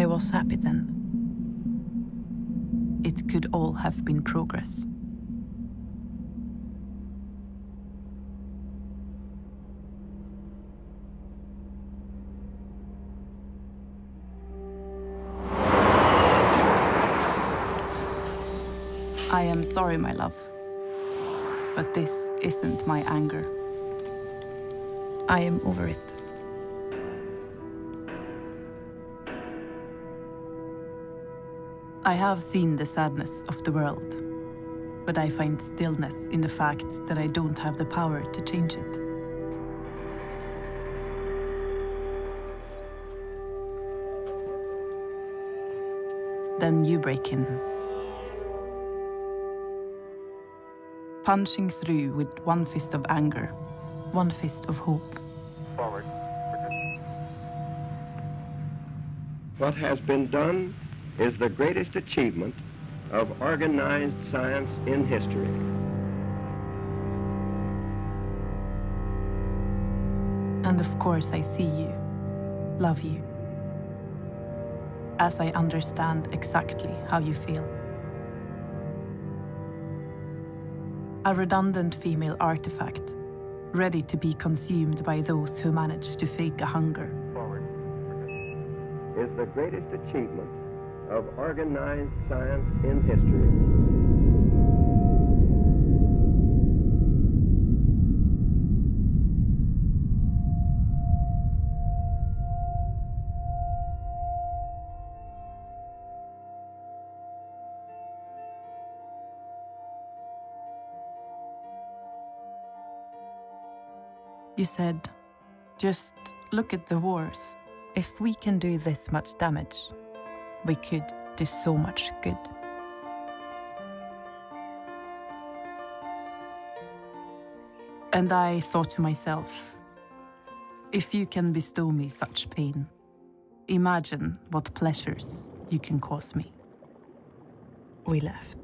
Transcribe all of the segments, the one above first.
was happy then. It could all have been progress. I am sorry, my love, but this isn't my anger. I am over it. I have seen the sadness of the world, but I find stillness in the fact that I don't have the power to change it. Then you break in, punching through with one fist of anger, one fist of hope. Forward. What has been done is the greatest achievement of organized science in history. And of course I see you, love you, as I understand exactly how you feel. A redundant female artifact, ready to be consumed by those who manage to fake a hunger. Forward. Is the greatest achievement of organized science in history. You said, just look at the wars. If we can do this much damage, we could do so much good. And I thought to myself, if you can bestow me such pain, imagine what pleasures you can cause me. We left.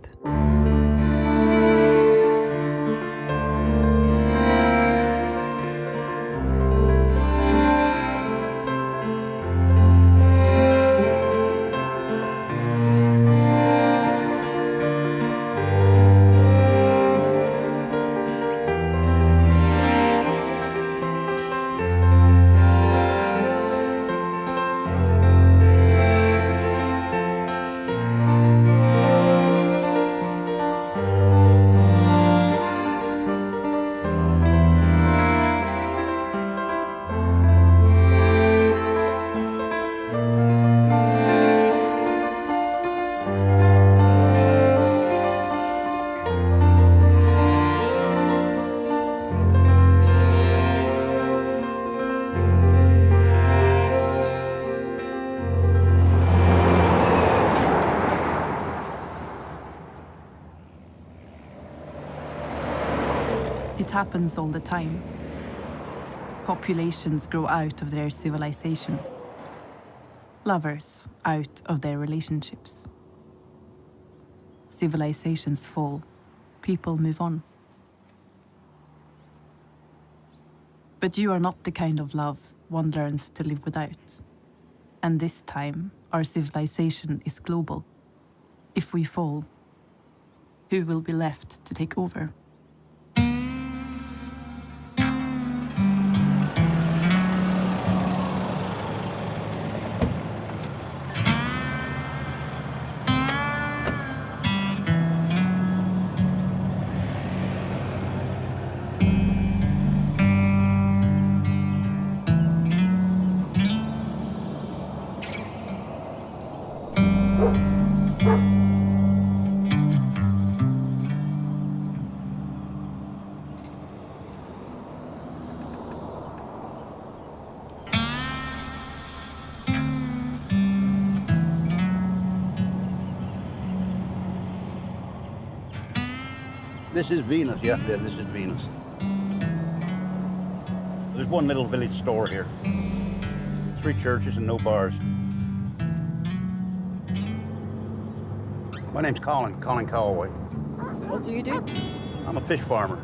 It happens all the time. Populations grow out of their civilizations. Lovers out of their relationships. Civilizations fall. People move on. But you are not the kind of love one learns to live without. And this time, our civilization is global. If we fall, who will be left to take over? This is Venus, yeah, this is Venus. There's one little village store here. 3 churches and no bars. My name's Colin Calloway. What do you do? I'm a fish farmer.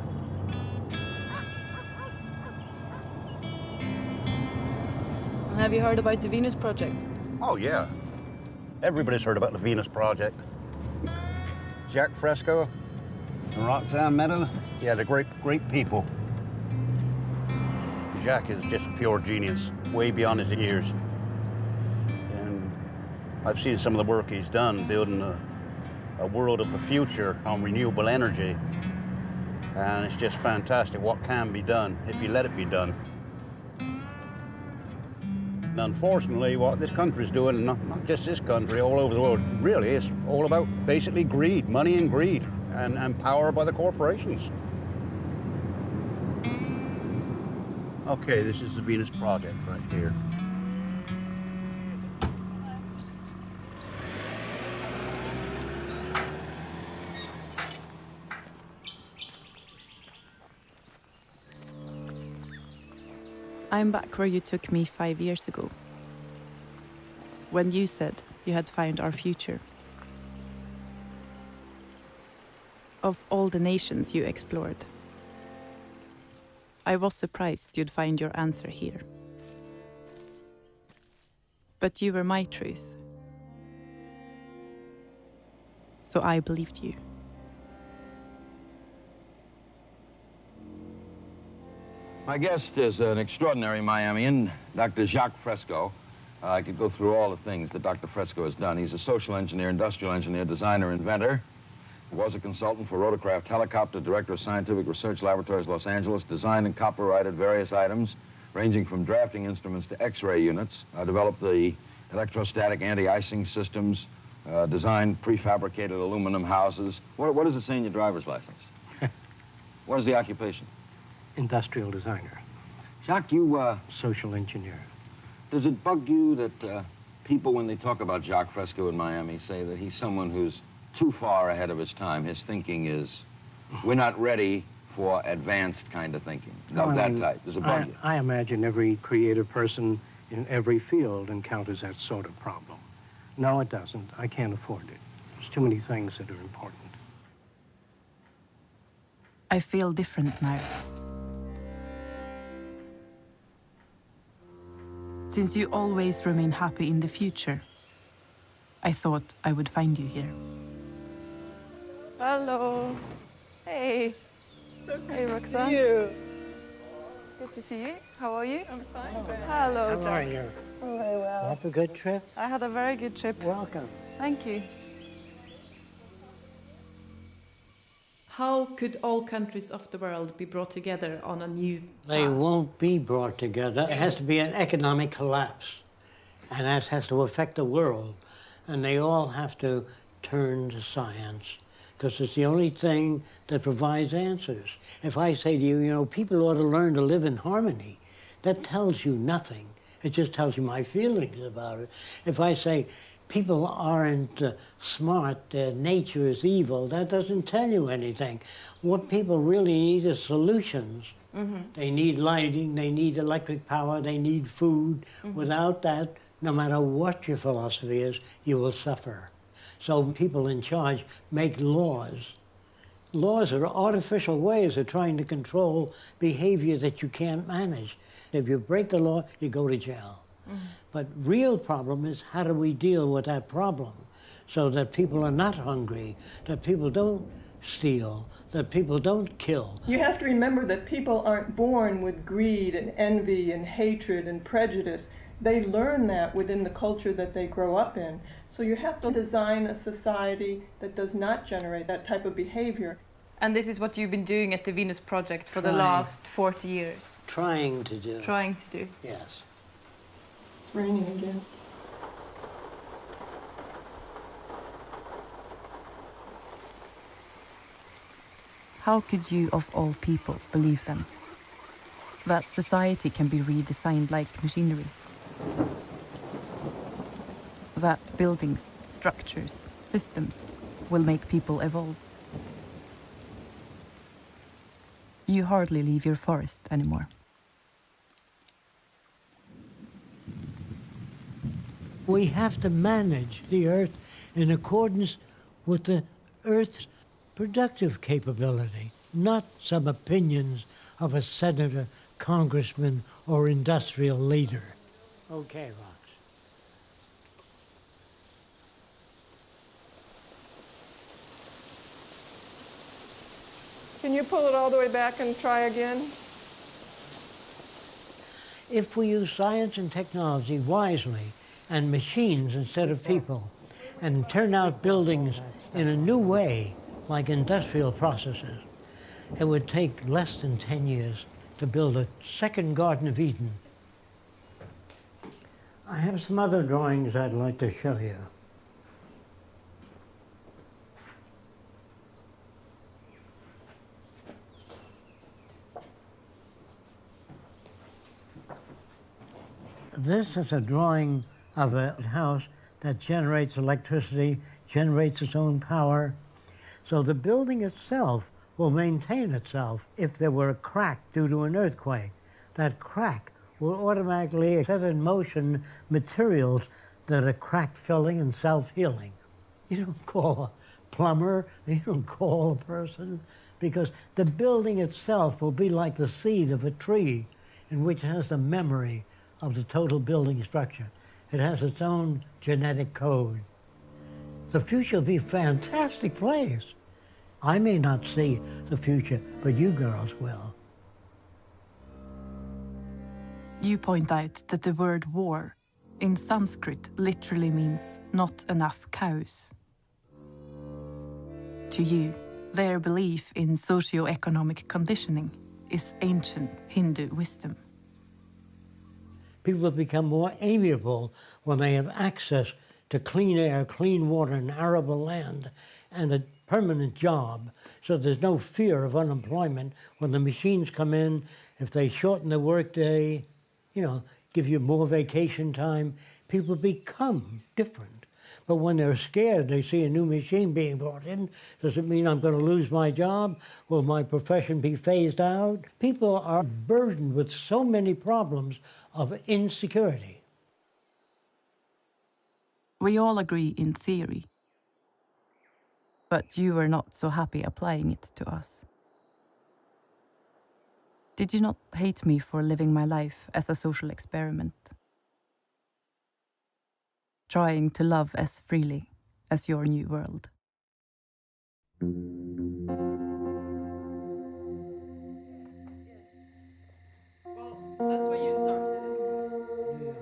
Have you heard about the Venus Project? Oh, yeah. Everybody's heard about the Venus Project. Jacque Fresco and Roxanne Meadows, yeah, they're great people. Jacque is just a pure genius, way beyond his years. And I've seen some of the work he's done building a world of the future on renewable energy. And it's just fantastic what can be done if you let it be done. And unfortunately, what this country's doing, not just this country, all over the world, really is all about basically greed, money and greed, and power by the corporations. Okay, this is the Venus Project right here. I'm back where you took me 5 years ago, when you said you had found our future. Of all the nations you explored, I was surprised you'd find your answer here. But you were my truth. So I believed you. My guest is an extraordinary Miamian, Dr. Jacque Fresco. I could go through all the things that Dr. Fresco has done. He's a social engineer, industrial engineer, designer, inventor. He was a consultant for Rotorcraft Helicopter, director of Scientific Research Laboratories, Los Angeles, designed and copyrighted various items, ranging from drafting instruments to X-ray units, developed the electrostatic anti-icing systems, designed prefabricated aluminum houses. What does it say in your driver's license? What is the occupation? Industrial designer. Jacque, you, Social engineer. does it bug you that people, when they talk about Jacque Fresco in Miami, say that he's someone who's too far ahead of his time? His thinking is, we're not ready for advanced kind of thinking, of that type. Does it bug you? I imagine every creative person in every field encounters that sort of problem. No, it doesn't. I can't afford it. There's too many things that are important. I feel different now. Since you always remain happy in the future, I thought I would find you here. Hello. Hey. Hey, Roxanne. You. Good to see you. How are you? I'm fine. Hello, How Jack. are you? Very well. Have a good trip. I had a very good trip. Welcome. Thank you. How could all countries of the world be brought together on a new They path? won't be brought together. It has to be an economic collapse. And that has to affect the world. And they all have to turn to science, because it's the only thing that provides answers. If I say to you, you know, people ought to learn to live in harmony, that tells you nothing. It just tells you my feelings about it. If I say people aren't smart, their nature is evil, that doesn't tell you anything. What people really need is solutions. They need lighting, they need electric power, they need food. Without that, no matter what your philosophy is, you will suffer. So people in charge make laws. Laws are artificial ways of trying to control behavior that you can't manage. If you break the law, you go to jail. But real problem is, how do we deal with that problem so that people are not hungry, that people don't steal, that people don't kill? You have to remember that people aren't born with greed and envy and hatred and prejudice. They learn that within the culture that they grow up in. So you have to design a society that does not generate that type of behavior. And this is what you've been doing at the Venus Project for the Trying. last 40 years. Trying to do. Trying to do. Yes. It's raining again. How could you, of all people, believe them? That society can be redesigned like machinery? That buildings, structures, systems will make people evolve? You hardly leave your forest anymore. We have to manage the Earth in accordance with the Earth's productive capability, not some opinions of a senator, congressman, or industrial leader. Okay, Rox. Can you pull it all the way back and try again? If we use science and technology wisely and machines instead of people and turn out buildings in a new way, like industrial processes, it would take less than 10 years to build a second Garden of Eden. I have some other drawings I'd like to show you. This is a drawing of a house that generates electricity, generates its own power. So the building itself will maintain itself. If there were a crack due to an earthquake, that crack will automatically set in motion materials that are crack filling and self-healing. You don't call a plumber, you don't call a person, because the building itself will be like the seed of a tree in which it has the memory of the total building structure. It has its own genetic code. The future will be a fantastic place. I may not see the future, but you girls will. You point out that the word war in Sanskrit literally means not enough cows. To you, their belief in socio-economic conditioning is ancient Hindu wisdom. People become more amiable when they have access to clean air, clean water, and arable land, and a permanent job, so there's no fear of unemployment. When the machines come in, if they shorten the workday, give you more vacation time, people become different. But when they're scared, they see a new machine being brought in. Does it mean I'm going to lose my job? Will my profession be phased out? People are burdened with so many problems of insecurity. We all agree in theory, but you were not so happy applying it to us. Did you not hate me for living my life as a social experiment? Trying to love as freely as your new world. Well, that's where you started, isn't it?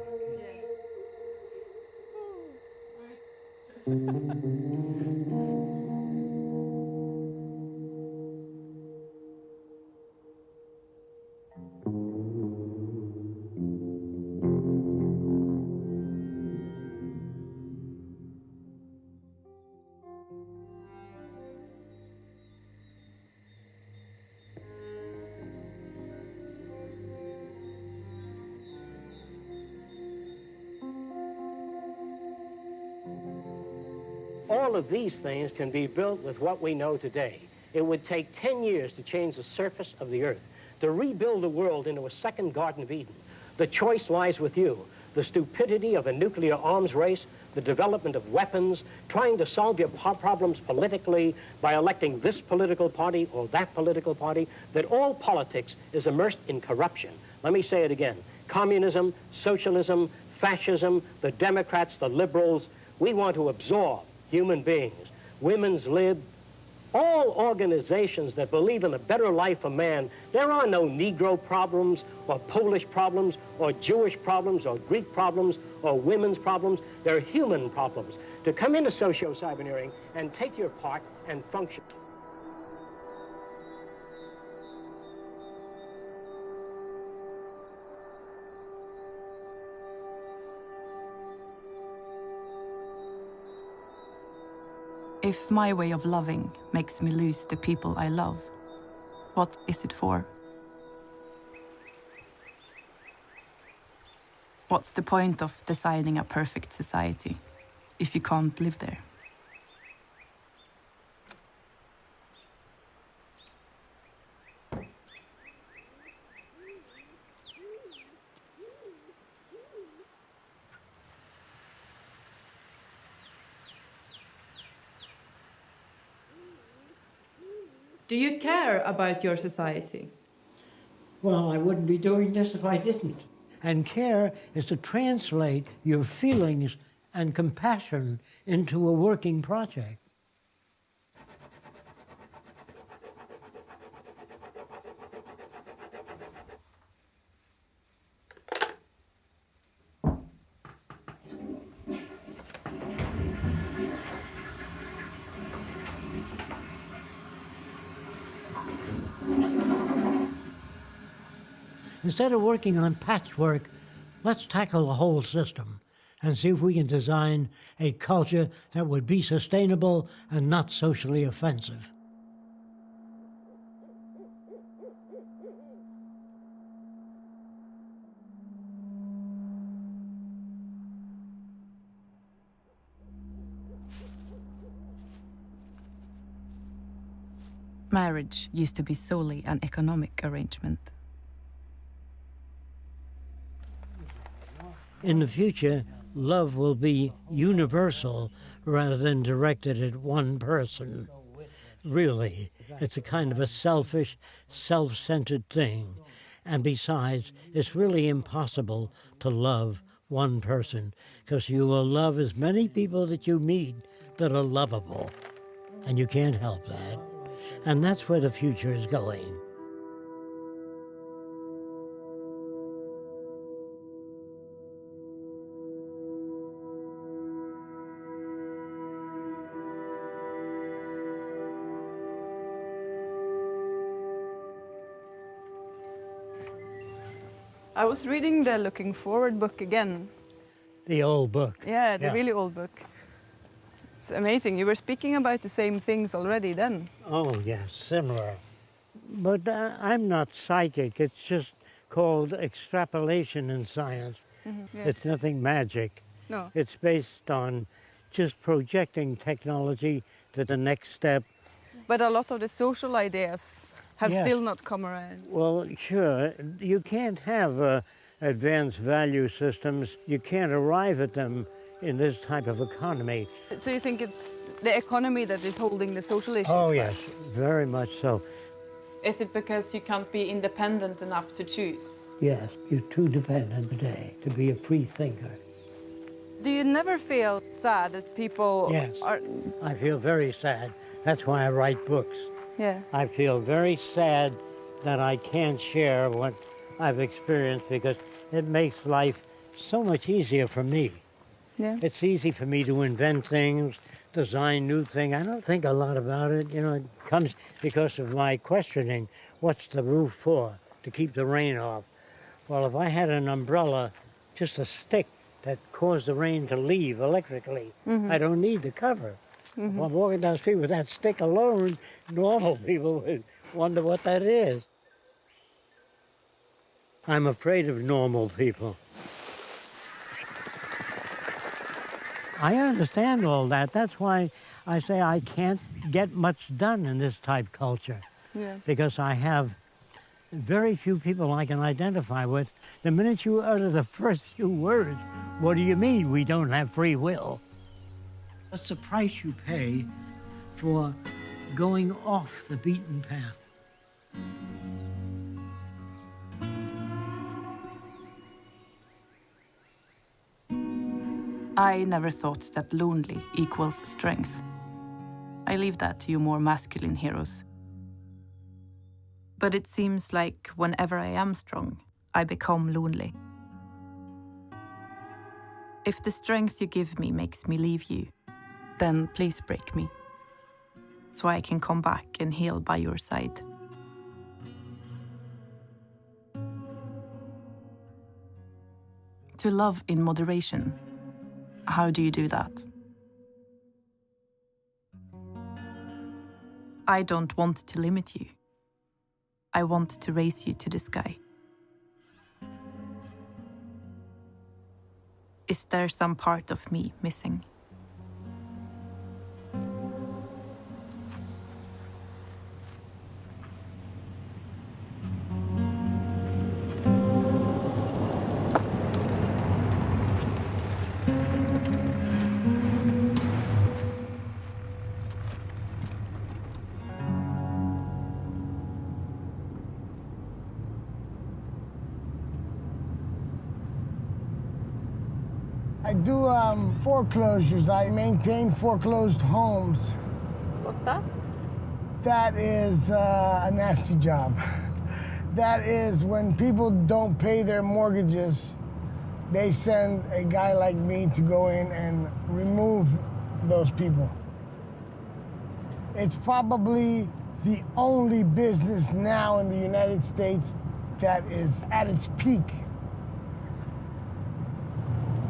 All of these things can be built with what we know today. It would take 10 years to change the surface of the earth, to rebuild the world into a second Garden of Eden. The choice lies with you. The stupidity of a nuclear arms race, the development of weapons, trying to solve your problems politically by electing this political party or that political party, that all politics is immersed in corruption. Let me say it again. Communism, socialism, fascism, the Democrats, the liberals, we want to absorb human beings, women's lib, all organizations that believe in a better life for man. There are no Negro problems or Polish problems or Jewish problems or Greek problems or women's problems. They're human problems. To come into socio-cyberneering and take your part and function. If my way of loving makes me lose the people I love, what is it for? What's the point of designing a perfect society if you can't live there? Do you care about your society? Well, I wouldn't be doing this if I didn't. And care is to translate your feelings and compassion into a working project. Instead of working on patchwork, let's tackle the whole system and see if we can design a culture that would be sustainable and not socially offensive. Marriage used to be solely an economic arrangement. In the future, love will be universal rather than directed at one person. Really, it's a kind of a selfish, self-centered thing. And besides, it's really impossible to love one person because you will love as many people that you meet that are lovable. And you can't help that. And that's where the future is going. I was reading the Looking Forward book again. The old book. Yeah, the really old book. It's amazing. You were speaking about the same things already then. Oh, yes, similar. But I'm not psychic. It's just called extrapolation in science. Yeah. It's nothing magic. No. It's based on just projecting technology to the next step. But a lot of the social ideas have Yes. still not come around. Well, sure, you can't have advanced value systems. You can't arrive at them in this type of economy. So you think it's the economy that is holding the social issues Oh, back? yes, very much so. Is it because you can't be independent enough to choose? Yes, you're too dependent today to be a free thinker. Do you never feel sad that people Yes. are... I feel very sad. That's why I write books. Yeah. I feel very sad that I can't share what I've experienced because it makes life so much easier for me. Yeah. It's easy for me to invent things, design new things. I don't think a lot about it. You know, it comes because of my questioning. What's the roof for? To keep the rain off. Well, if I had an umbrella, just a stick that caused the rain to leave electrically, I don't need the cover. If I'm walking down the street with that stick alone, normal people would wonder what that is. I'm afraid of normal people. I understand all that. That's why I say I can't get much done in this type culture. Yeah. Because I have very few people I can identify with. The minute you utter the first few words, what do you mean we don't have free will? What's the price you pay for going off the beaten path? I never thought that lonely equals strength. I leave that to you more masculine heroes. But it seems like whenever I am strong, I become lonely. If the strength you give me makes me leave you, then please break me, so I can come back and heal by your side. To love in moderation, how do you do that? I don't want to limit you. I want to raise you to the sky. Is there some part of me missing? I do foreclosures. I maintain foreclosed homes. What's that? That is a nasty job. That is when people don't pay their mortgages, they send a guy like me to go in and remove those people. It's probably the only business now in the United States that is at its peak.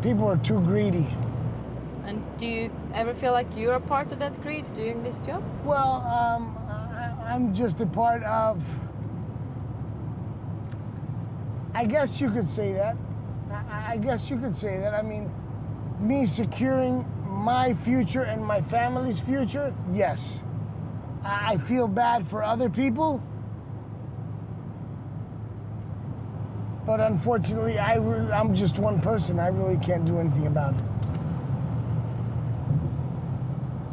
People are too greedy. And do you ever feel like you're a part of that greed doing this job? Well, I'm just a part of, I guess you could say that. I guess you could say that. I mean, me securing my future and my family's future, yes. I feel bad for other people, but unfortunately, I'm just one person. I really can't do anything about it.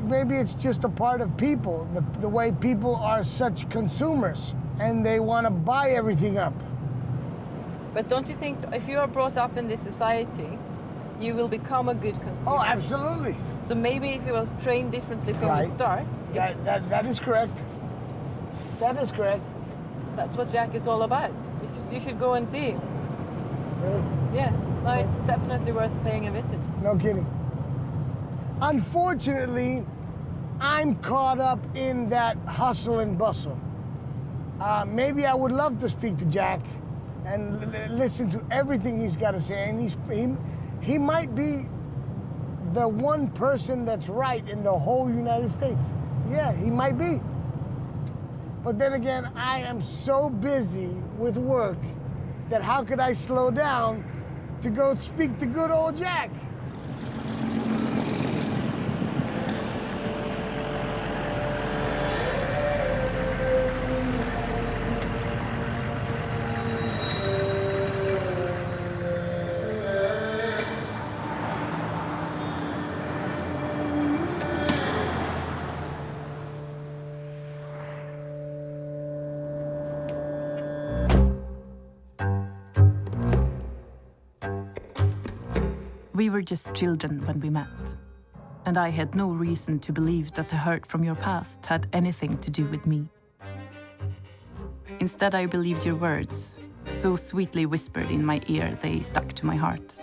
Maybe it's just a part of people, the way people are such consumers, and they want to buy everything up. But don't you think if you are brought up in this society, you will become a good consumer? Oh, absolutely. So maybe if you was trained differently from the start. That is correct. That is correct. That's what Jacque is all about. You should go and see. Really? Yeah. No, it's definitely worth paying a visit. No kidding. Unfortunately, I'm caught up in that hustle and bustle. Maybe I would love to speak to Jacque and listen to everything he's got to say. And he might be the one person that's right in the whole United States. Yeah, he might be. But then again, I am so busy with work that how could I slow down to go speak to good old Jacque? We were just children when we met, and I had no reason to believe that the hurt from your past had anything to do with me. Instead, I believed your words, so sweetly whispered in my ear they stuck to my heart.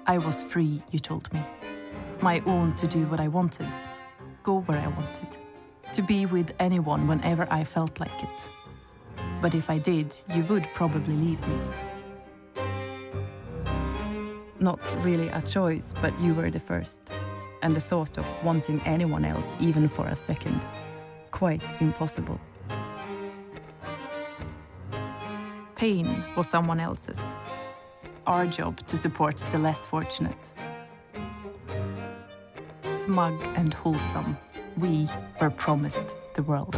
I was free, you told me, my own to do what I wanted, go where I wanted, to be with anyone whenever I felt like it. But if I did, you would probably leave me. Not really a choice, but you were the first. And the thought of wanting anyone else, even for a second, quite impossible. Pain was someone else's. Our job to support the less fortunate. Smug and wholesome, we were promised the world.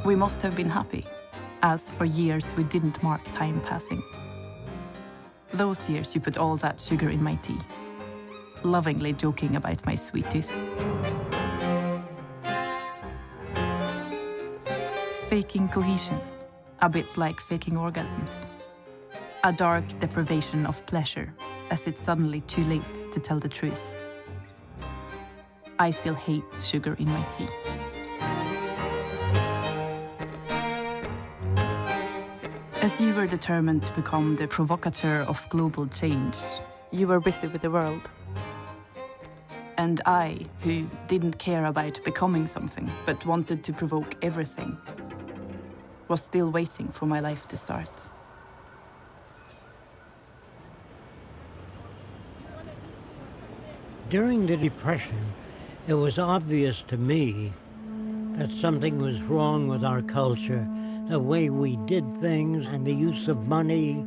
We must have been happy, as for years we didn't mark time passing. Those years you put all that sugar in my tea, lovingly joking about my sweet tooth. Faking cohesion, a bit like faking orgasms. A dark deprivation of pleasure, as it's suddenly too late to tell the truth. I still hate sugar in my tea. As you were determined to become the provocateur of global change, you were busy with the world. And I, who didn't care about becoming something, but wanted to provoke everything, was still waiting for my life to start. During the Depression, it was obvious to me that something was wrong with our culture, the way we did things and the use of money,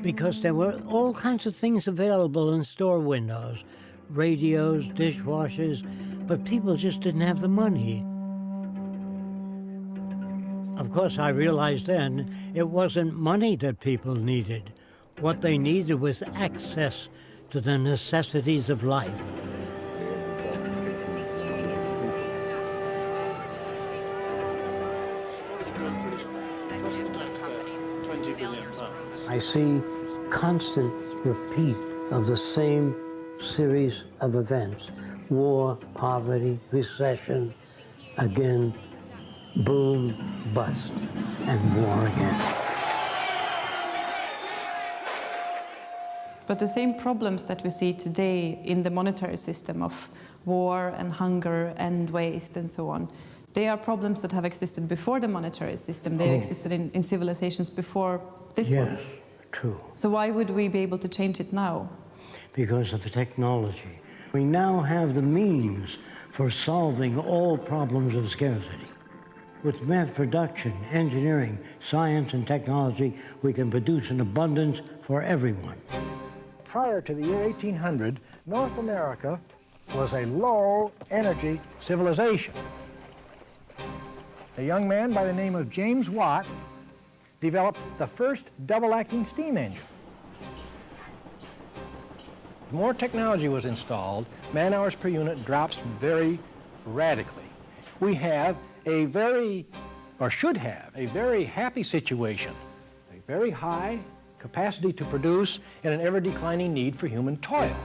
because there were all kinds of things available in store windows, radios, dishwashers, but people just didn't have the money. Of course, I realized then it wasn't money that people needed. What they needed was access to the necessities of life. I see constant repeat of the same series of events. War, poverty, recession, again, boom, bust, and war again. But the same problems that we see today in the monetary system of war and hunger and waste and so on. They are problems that have existed before the monetary system. They existed in civilizations before this one. Yes, true. So why would we be able to change it now? Because of the technology. We now have the means for solving all problems of scarcity. With mass production, engineering, science, and technology, we can produce an abundance for everyone. Prior to the year 1800, North America was a low-energy civilization. A young man by the name of James Watt developed the first double-acting steam engine. More technology was installed, man-hours per unit drops very radically. We have a very, or should have, a very happy situation, a very high capacity to produce and an ever-declining need for human toil.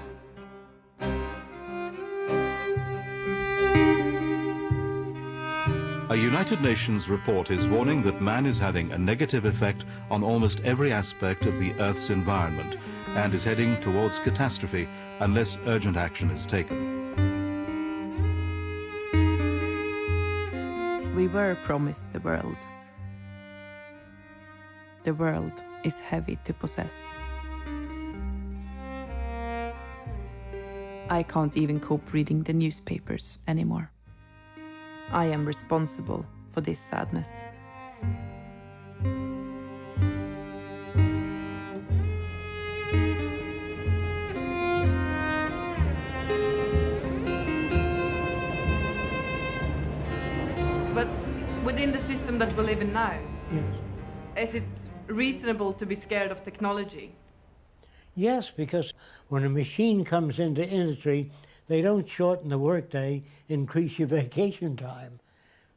A United Nations report is warning that man is having a negative effect on almost every aspect of the Earth's environment and is heading towards catastrophe unless urgent action is taken. We were promised the world. The world is heavy to possess. I can't even cope reading the newspapers anymore. I am responsible for this sadness. But within the system that we live in now, is it reasonable to be scared of technology? Yes, because when a machine comes into industry, they don't shorten the workday, increase your vacation time.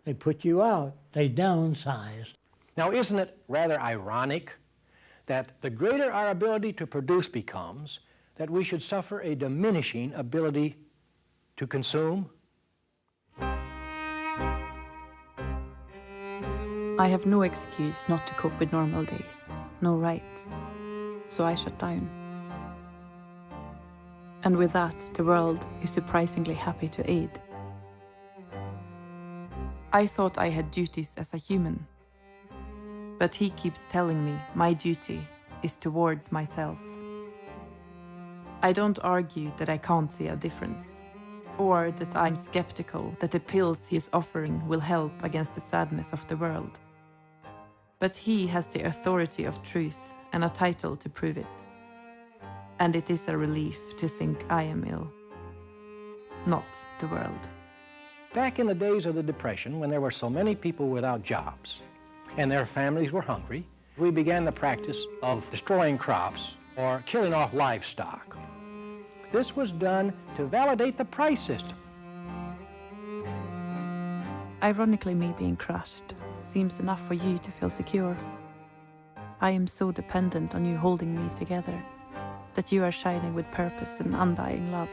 They put you out, they downsize. Now, isn't it rather ironic that the greater our ability to produce becomes, that we should suffer a diminishing ability to consume? I have no excuse not to cope with normal days, no right. So I shut down. And with that, the world is surprisingly happy to aid. I thought I had duties as a human. But he keeps telling me my duty is towards myself. I don't argue that I can't see a difference, or that I'm skeptical that the pills he is offering will help against the sadness of the world. But he has the authority of truth and a title to prove it. And it is a relief to think I am ill, not the world. Back in the days of the Depression, when there were so many people without jobs and their families were hungry, we began the practice of destroying crops or killing off livestock. This was done to validate the price system. Ironically, me being crushed seems enough for you to feel secure. I am so dependent on you holding me together, that you are shining with purpose and undying love.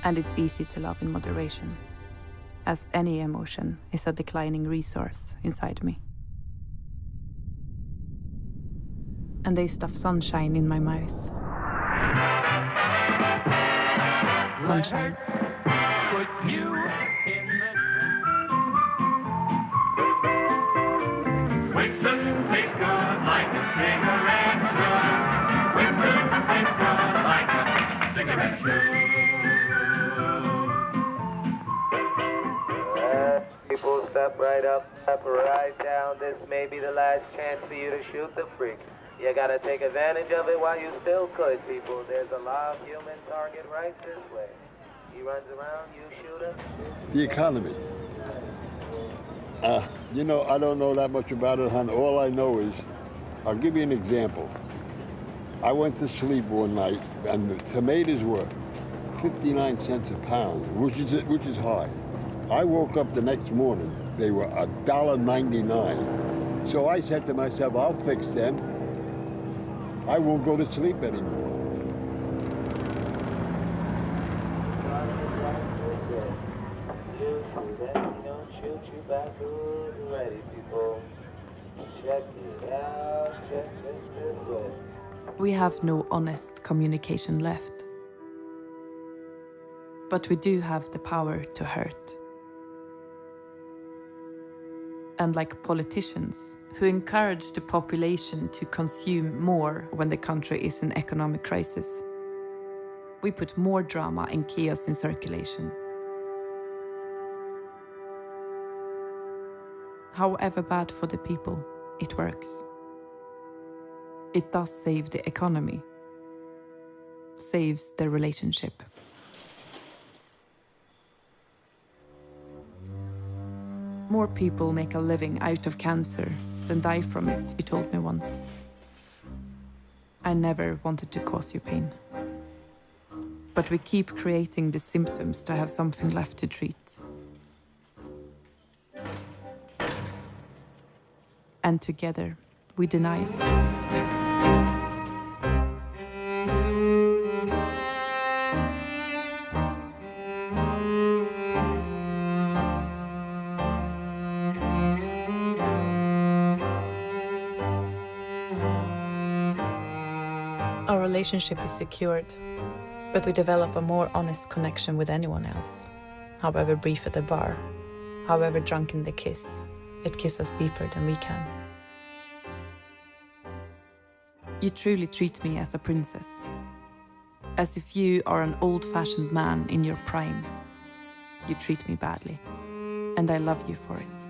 And it's easy to love in moderation, as any emotion is a declining resource inside me. And they stuff sunshine in my mouth. Sunshine. Put you in the Winston tastes good like a cigarette should. Winston tastes good like a cigarette should. People, step right up, step right down. This may be the last chance for you to shoot the freak. You gotta take advantage of it while you still could, people. There's a live human target right this way. He runs around, you shoot him. The economy. You know, I don't know that much about it, hon. All I know is, I'll give you an example. I went to sleep one night, and the tomatoes were 59 cents a pound, which is high. I woke up the next morning, they were $1.99. So I said to myself, I'll fix them. I won't go to sleep anymore. Ready, people. Check it out. Check this way. We have no honest communication left. But we do have the power to hurt. And like politicians who encourage the population to consume more when the country is in economic crisis, we put more drama and chaos in circulation. However bad for the people, it works. It does save the economy, saves the relationship. More people make a living out of cancer than die from it, you told me once. I never wanted to cause you pain. But we keep creating the symptoms to have something left to treat. And together, we deny it. Our relationship is secured, but we develop a more honest connection with anyone else. However brief at the bar, however drunk in the kiss, it kisses us deeper than we can. You truly treat me as a princess, as if you are an old-fashioned man in your prime. You treat me badly, and I love you for it.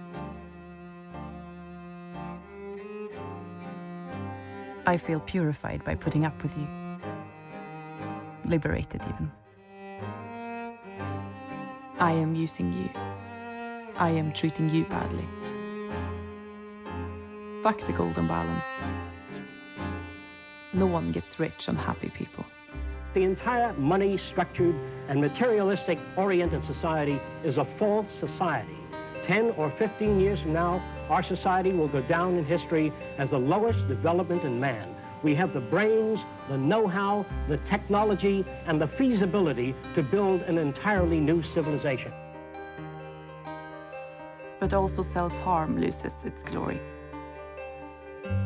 I feel purified by putting up with you. Liberated even. I am using you. I am treating you badly. Fuck the golden balance. No one gets rich on happy people. The entire money-structured and materialistic-oriented society is a false society. 10 or 15 years from now, our society will go down in history as the lowest development in man. We have the brains, the know-how, the technology, and the feasibility to build an entirely new civilization. But also self-harm loses its glory.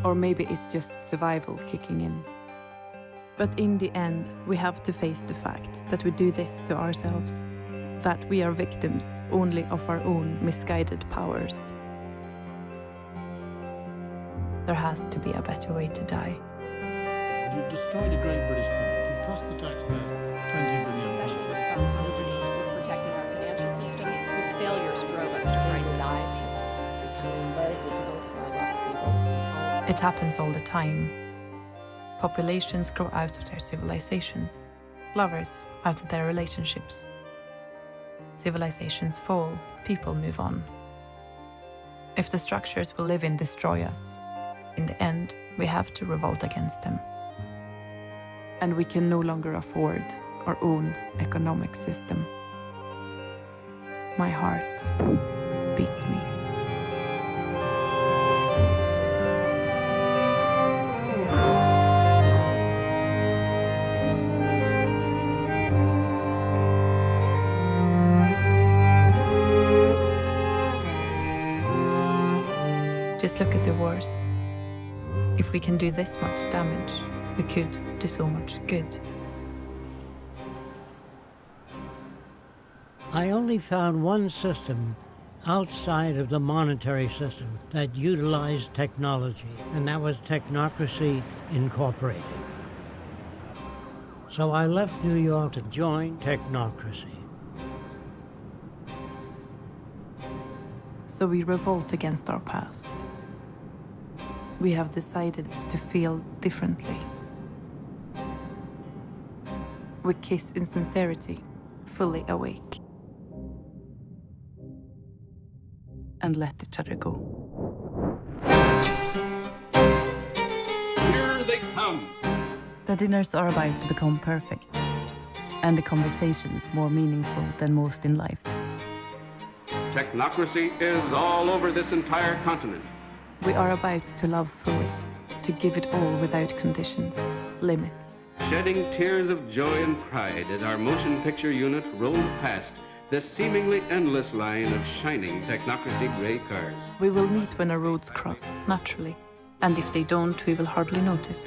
Or maybe it's just survival kicking in. But in the end, we have to face the fact that we do this to ourselves. That we are victims only of our own misguided powers. There has to be a better way to die. You've destroyed a great British bank. You've cost the taxpayers £20 billion. Special responsibility is protecting our financial system, whose failures drove us to crisis. It's very difficult for a lot of people. It happens all the time. Populations grow out of their civilizations. Lovers out of their relationships. Civilizations fall, people move on. If the structures we live in destroy us, in the end, we have to revolt against them. And we can no longer afford our own economic system. My heart beats me. Just look at the wars. If we can do this much damage, we could do so much good. I only found one system outside of the monetary system that utilized technology, and that was Technocracy Incorporated. So I left New York to join Technocracy. So we revolt against our past. We have decided to feel differently. We kiss in sincerity, fully awake. And let each other go. Here they come. The dinners are about to become perfect, and the conversations more meaningful than most in life. Technocracy is all over this entire continent. We are about to love fully, to give it all without conditions, limits. Shedding tears of joy and pride as our motion picture unit rolled past this seemingly endless line of shining Technocracy gray cars. We will meet when our roads cross, naturally. And if they don't, we will hardly notice.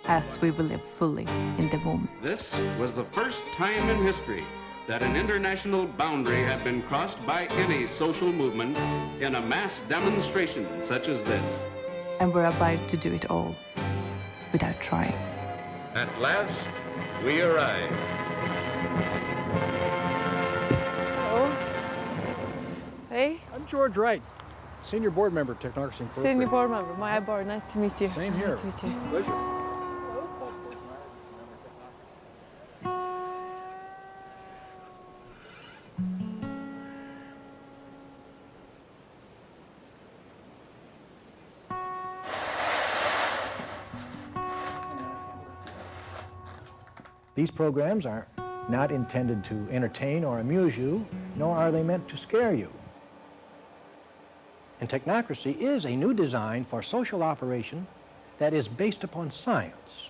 as we will live fully in the moment. This was the first time in history that an international boundary had been crossed by any social movement in a mass demonstration such as this. And we're about to do it all without trying. At last, we arrive. Hello. Hey. I'm George Wright, Senior Board Member of Technocracy Incorporated. Senior Board Member, Maya Board. Nice to meet you. Same here. Nice to meet you. Pleasure. These programs are not intended to entertain or amuse you, nor are they meant to scare you. And technocracy is a new design for social operation that is based upon science.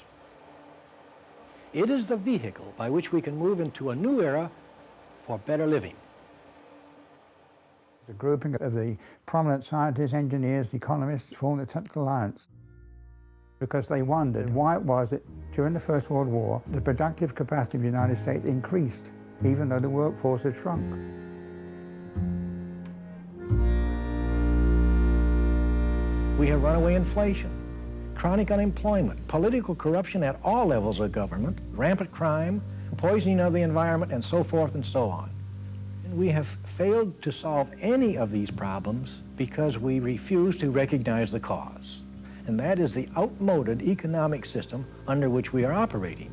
It is the vehicle by which we can move into a new era for better living. The grouping of the prominent scientists, engineers, economists formed the Technical Alliance because they wondered why it was that during the First World War, the productive capacity of the United States increased, even though the workforce had shrunk. We have runaway inflation, chronic unemployment, political corruption at all levels of government, rampant crime, poisoning of the environment, and so forth and so on. And we have failed to solve any of these problems because we refuse to recognize the cause. And that is the outmoded economic system under which we are operating.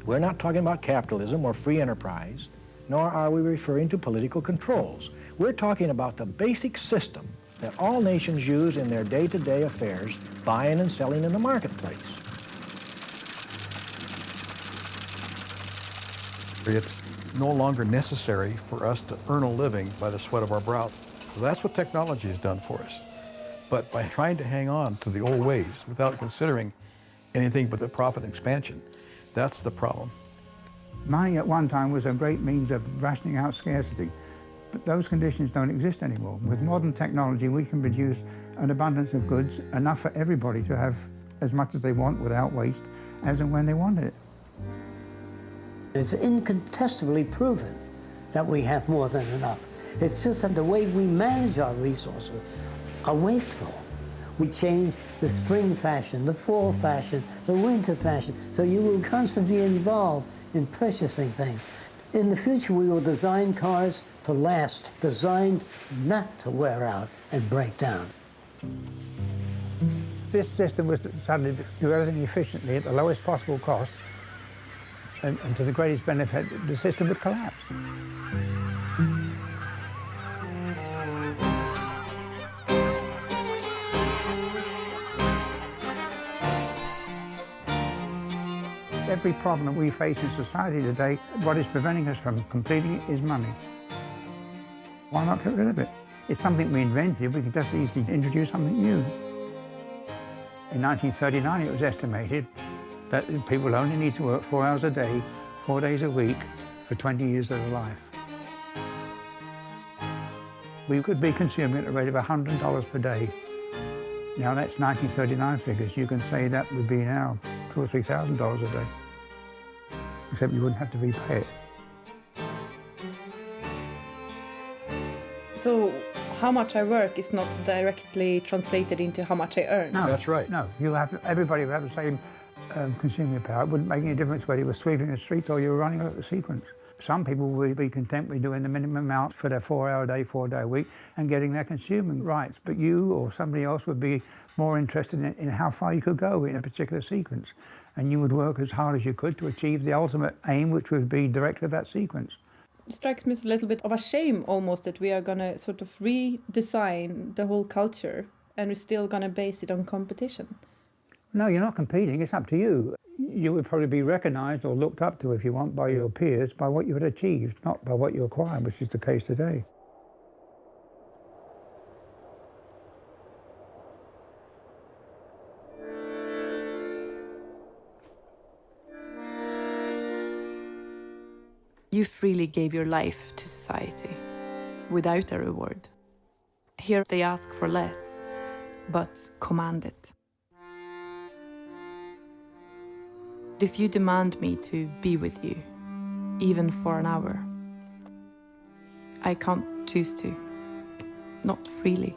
We're not talking about capitalism or free enterprise, nor are we referring to political controls. We're talking about the basic system that all nations use in their day-to-day affairs, buying and selling in the marketplace. It's no longer necessary for us to earn a living by the sweat of our brow. So that's what technology has done for us. But by trying to hang on to the old ways without considering anything but the profit expansion, that's the problem. Mining at one time was a great means of rationing out scarcity, but those conditions don't exist anymore. With modern technology, we can produce an abundance of goods, enough for everybody to have as much as they want without waste, as and when they want it. It's incontestably proven that we have more than enough. It's just that the way we manage our resources are wasteful. We change the spring fashion, the fall fashion, the winter fashion, so you will constantly involve in purchasing things. In the future, we will design cars to last, designed not to wear out and break down. This system was suddenly to do everything efficiently at the lowest possible cost, and to the greatest benefit, the system would collapse. Every problem we face in society today, what is preventing us from completing it is money. Why not get rid of it? It's something we invented, we can just easily introduce something new. In 1939, it was estimated that people only need to work 4 hours a day, 4 days a week, for 20 years of their life. We could be consuming at a rate of $100 per day. Now that's 1939 figures. You can say that would be now $2,000 or $3,000 a day. Except you wouldn't have to repay it. So how much I work is not directly translated into how much I earn? No, that's right. No, everybody would have the same consuming power. It wouldn't make any difference whether you were sweeping the streets or you were running a sequence. Some people would be content with doing the minimum amount for their 4-hour day, 4-day week and getting their consuming rights. But you or somebody else would be more interested in how far you could go in a particular sequence. And you would work as hard as you could to achieve the ultimate aim, which would be directly of that sequence. It strikes me as a little bit of a shame almost that we are going to sort of redesign the whole culture and we're still going to base it on competition. No, you're not competing, it's up to you. You would probably be recognised or looked up to, if you want, by your peers, by what you had achieved, not by what you acquired, which is the case today. You freely gave your life to society, without a reward. Here they ask for less, but command it. If you demand me to be with you, even for an hour, I can't choose to. Not freely.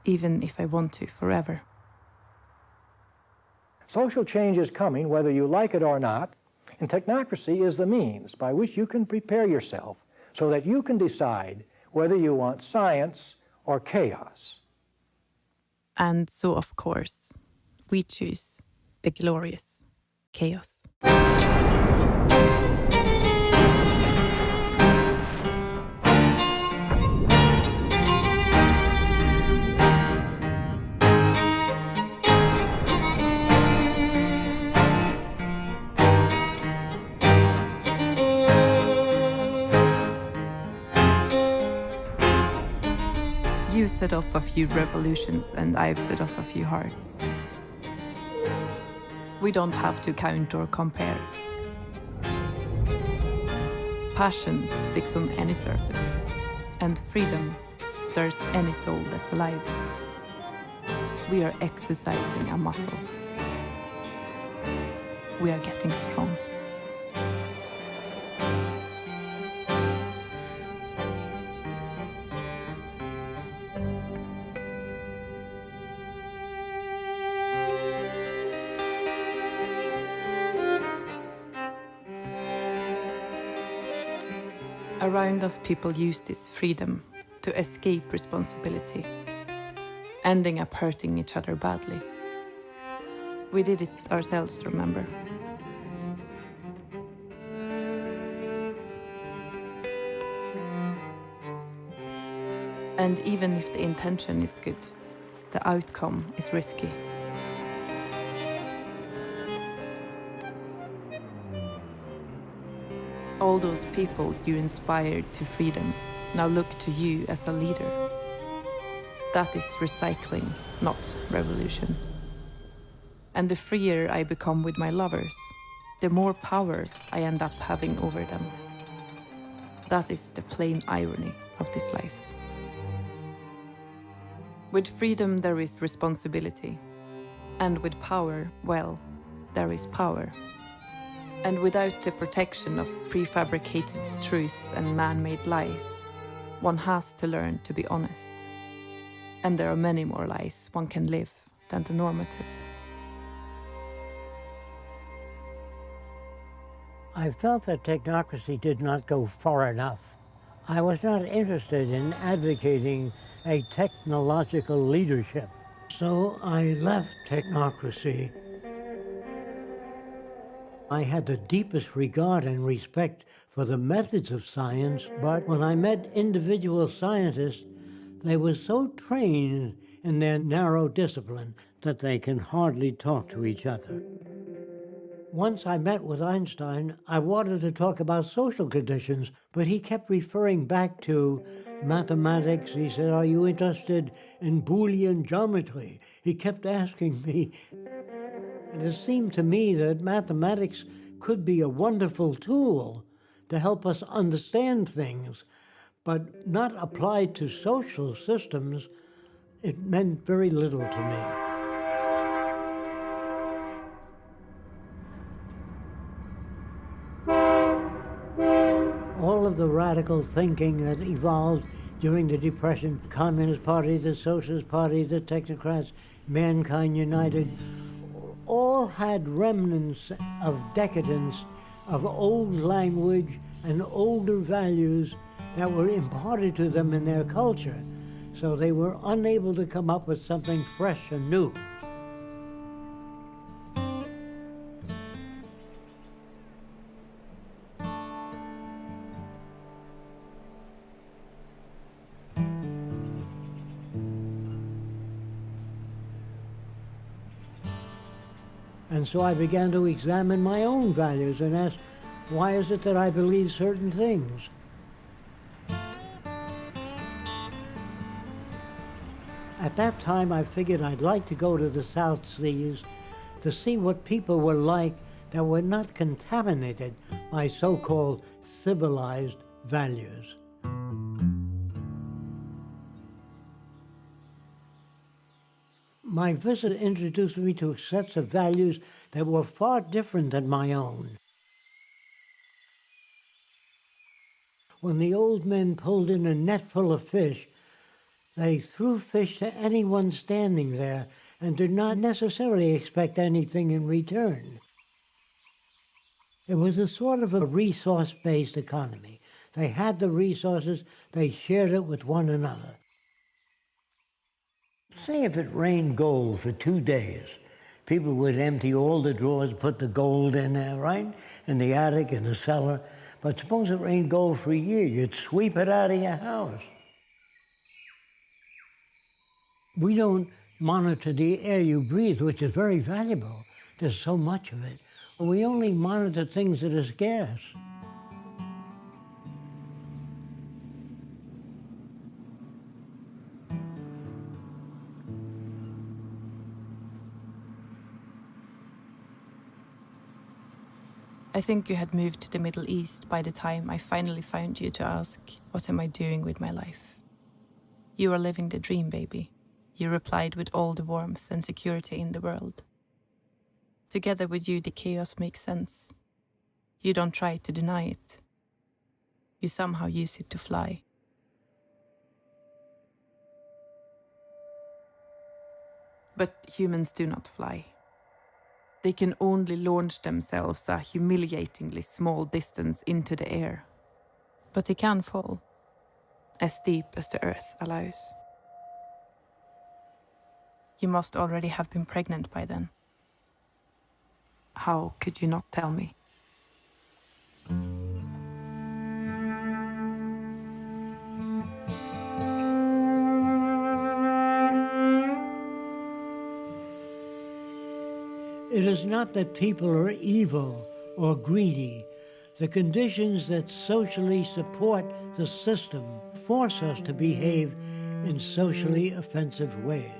Even if I want to forever. Social change is coming whether you like it or not, and technocracy is the means by which you can prepare yourself so that you can decide whether you want science or chaos. And so, of course, we choose the glorious chaos. You set off a few revolutions and I've set off a few hearts. We don't have to count or compare. Passion sticks on any surface, and freedom stirs any soul that's alive. We are exercising a muscle. We are getting strong. Around us, people use this freedom to escape responsibility, ending up hurting each other badly. We did it ourselves, remember? And even if the intention is good, the outcome is risky. All those people you inspired to freedom now look to you as a leader. That is recycling, not revolution. And the freer I become with my lovers, the more power I end up having over them. That is the plain irony of this life. With freedom there is responsibility, and with power, well, there is power. And without the protection of prefabricated truths and man-made lies, one has to learn to be honest. And there are many more lies one can live than the normative. I felt that technocracy did not go far enough. I was not interested in advocating a technological leadership. So I left technocracy. I had the deepest regard and respect for the methods of science, but when I met individual scientists, they were so trained in their narrow discipline that they can hardly talk to each other. Once I met with Einstein, I wanted to talk about social conditions, but he kept referring back to mathematics. He said, "Are you interested in Boolean geometry?" He kept asking me. And it seemed to me that mathematics could be a wonderful tool to help us understand things, but not applied to social systems, it meant very little to me. All of the radical thinking that evolved during the Depression, the Communist Party, the Socialist Party, the technocrats, Mankind United, all had remnants of decadence, of old language and older values that were imparted to them in their culture. So they were unable to come up with something fresh and new. And so I began to examine my own values and ask, why is it that I believe certain things? At that time, I figured I'd like to go to the South Seas to see what people were like that were not contaminated by so-called civilized values. My visit introduced me to sets of values that were far different than my own. When the old men pulled in a net full of fish, they threw fish to anyone standing there and did not necessarily expect anything in return. It was a sort of a resource-based economy. They had the resources, they shared it with one another. Say if it rained gold for 2 days, people would empty all the drawers, put the gold in there, right? In the attic, in the cellar. But suppose it rained gold for a year, you'd sweep it out of your house. We don't monitor the air you breathe, which is very valuable. There's so much of it. We only monitor things that are scarce. I think you had moved to the Middle East by the time I finally found you to ask, what am I doing with my life? You are living the dream, baby. You replied with all the warmth and security in the world. Together with you, the chaos makes sense. You don't try to deny it. You somehow use it to fly. But humans do not fly. They can only launch themselves a humiliatingly small distance into the air. But they can fall, as deep as the earth allows. You must already have been pregnant by then. How could you not tell me? It is not that people are evil or greedy. The conditions that socially support the system force us to behave in socially offensive ways.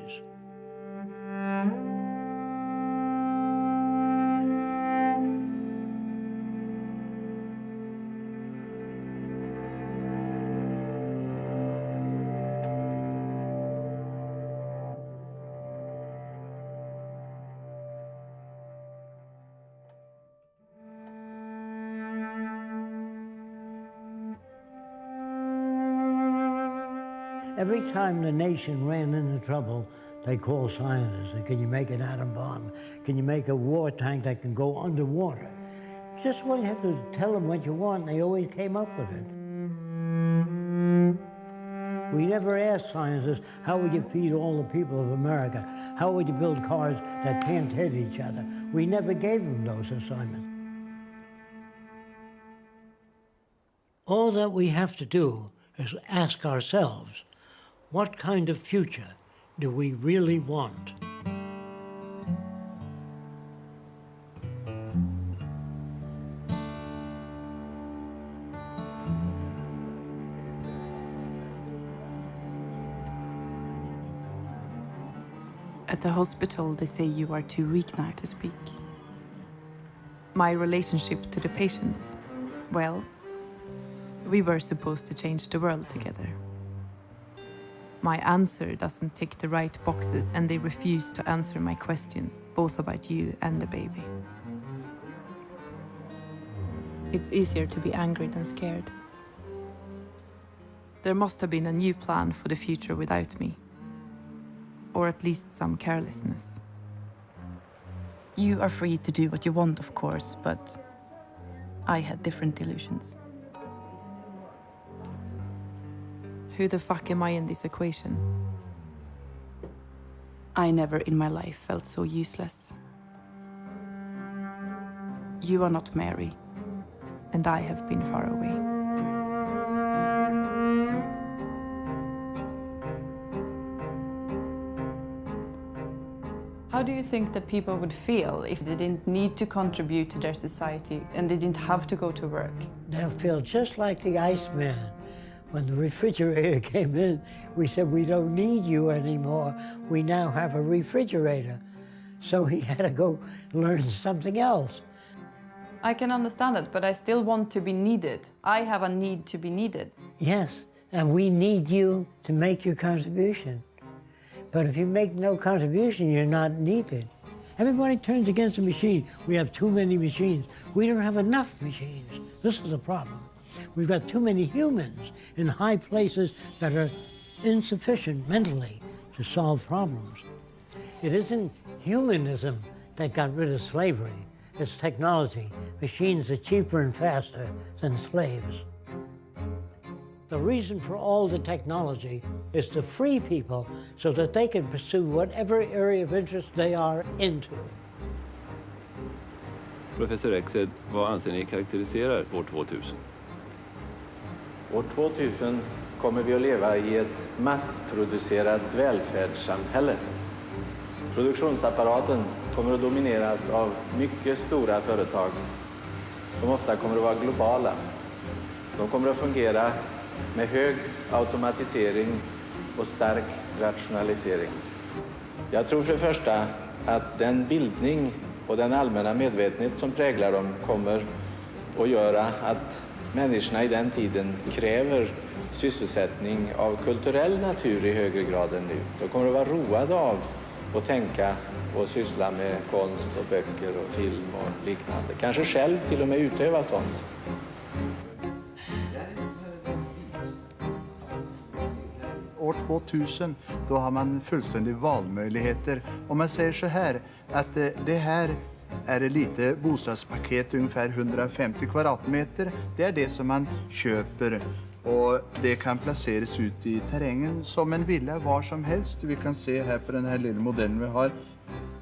Every time the nation ran into trouble, they called scientists. Can you make an atom bomb? Can you make a war tank that can go underwater? Just what you have to tell them what you want, and they always came up with it. We never asked scientists, how would you feed all the people of America? How would you build cars that can't hit each other? We never gave them those assignments. All that we have to do is ask ourselves, what kind of future do we really want? At the hospital, they say you are too weak now to speak. My relationship to the patient, well, we were supposed to change the world together. My answer doesn't tick the right boxes, and they refuse to answer my questions, both about you and the baby. It's easier to be angry than scared. There must have been a new plan for the future without me. Or at least some carelessness. You are free to do what you want, of course, but I had different illusions. Who the fuck am I in this equation? I never in my life felt so useless. You are not Mary, and I have been far away. How do you think that people would feel if they didn't need to contribute to their society and they didn't have to go to work? They'll feel just like the Iceman. When the refrigerator came in, we said, we don't need you anymore. We now have a refrigerator. So he had to go learn something else. I can understand it, but I still want to be needed. I have a need to be needed. Yes, and we need you to make your contribution. But if you make no contribution, you're not needed. Everybody turns against the machine. We have too many machines. We don't have enough machines. This is a problem. We've got too many humans in high places that are insufficient mentally to solve problems. It isn't humanism that got rid of slavery. It's technology. Machines are cheaper and faster than slaves. The reason for all the technology is to free people so that they can pursue whatever area of interest they are into. Professor Rexed, vad anser ni karaktäriserar år 2000? År 2000 kommer vi att leva i ett massproducerat välfärdssamhälle. Produktionsapparaten kommer att domineras av mycket stora företag som ofta kommer att vara globala. De kommer att fungera med hög automatisering och stark rationalisering. Jag tror för det första att den bildning och den allmänna medvetenhet som präglar dem kommer att göra att människorna i den tiden kräver sysselsättning av kulturell natur i högre grad än nu. De kommer att vara roade av att tänka och syssla med konst och böcker och film och liknande. Kanske själv till och med utöva sånt. År 2000, då har man fullständiga valmöjligheter. Om man säger så här, att det här är ett litet bostadspaket, ungefär 150 kvadratmeter. Det är det som man köper och det kan placeras ut i terrängen som en villa var som helst. Vi kan se här på den här lilla modellen vi har.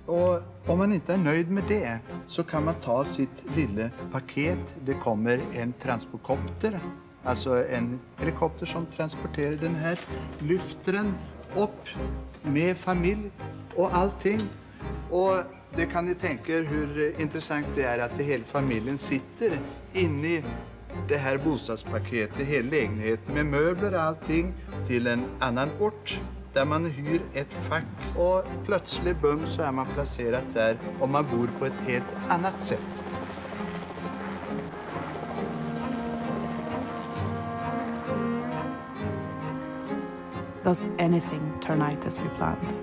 Och om man inte är nöjd med det så kan man ta sitt lilla paket. Det kommer en transportkopter. Alltså en helikopter som transporterar den här, lyfter den upp med familj och allting. Och det kan ni tänka er hur intressant det är att hela familjen sitter inne i det här bostadspaketet, hela lägenheten med möbler och allting till en annan ort där man hyr ett fack och plötsligt bum så är man placerad där och man bor på ett helt annat sätt. Does anything turn out as we planned?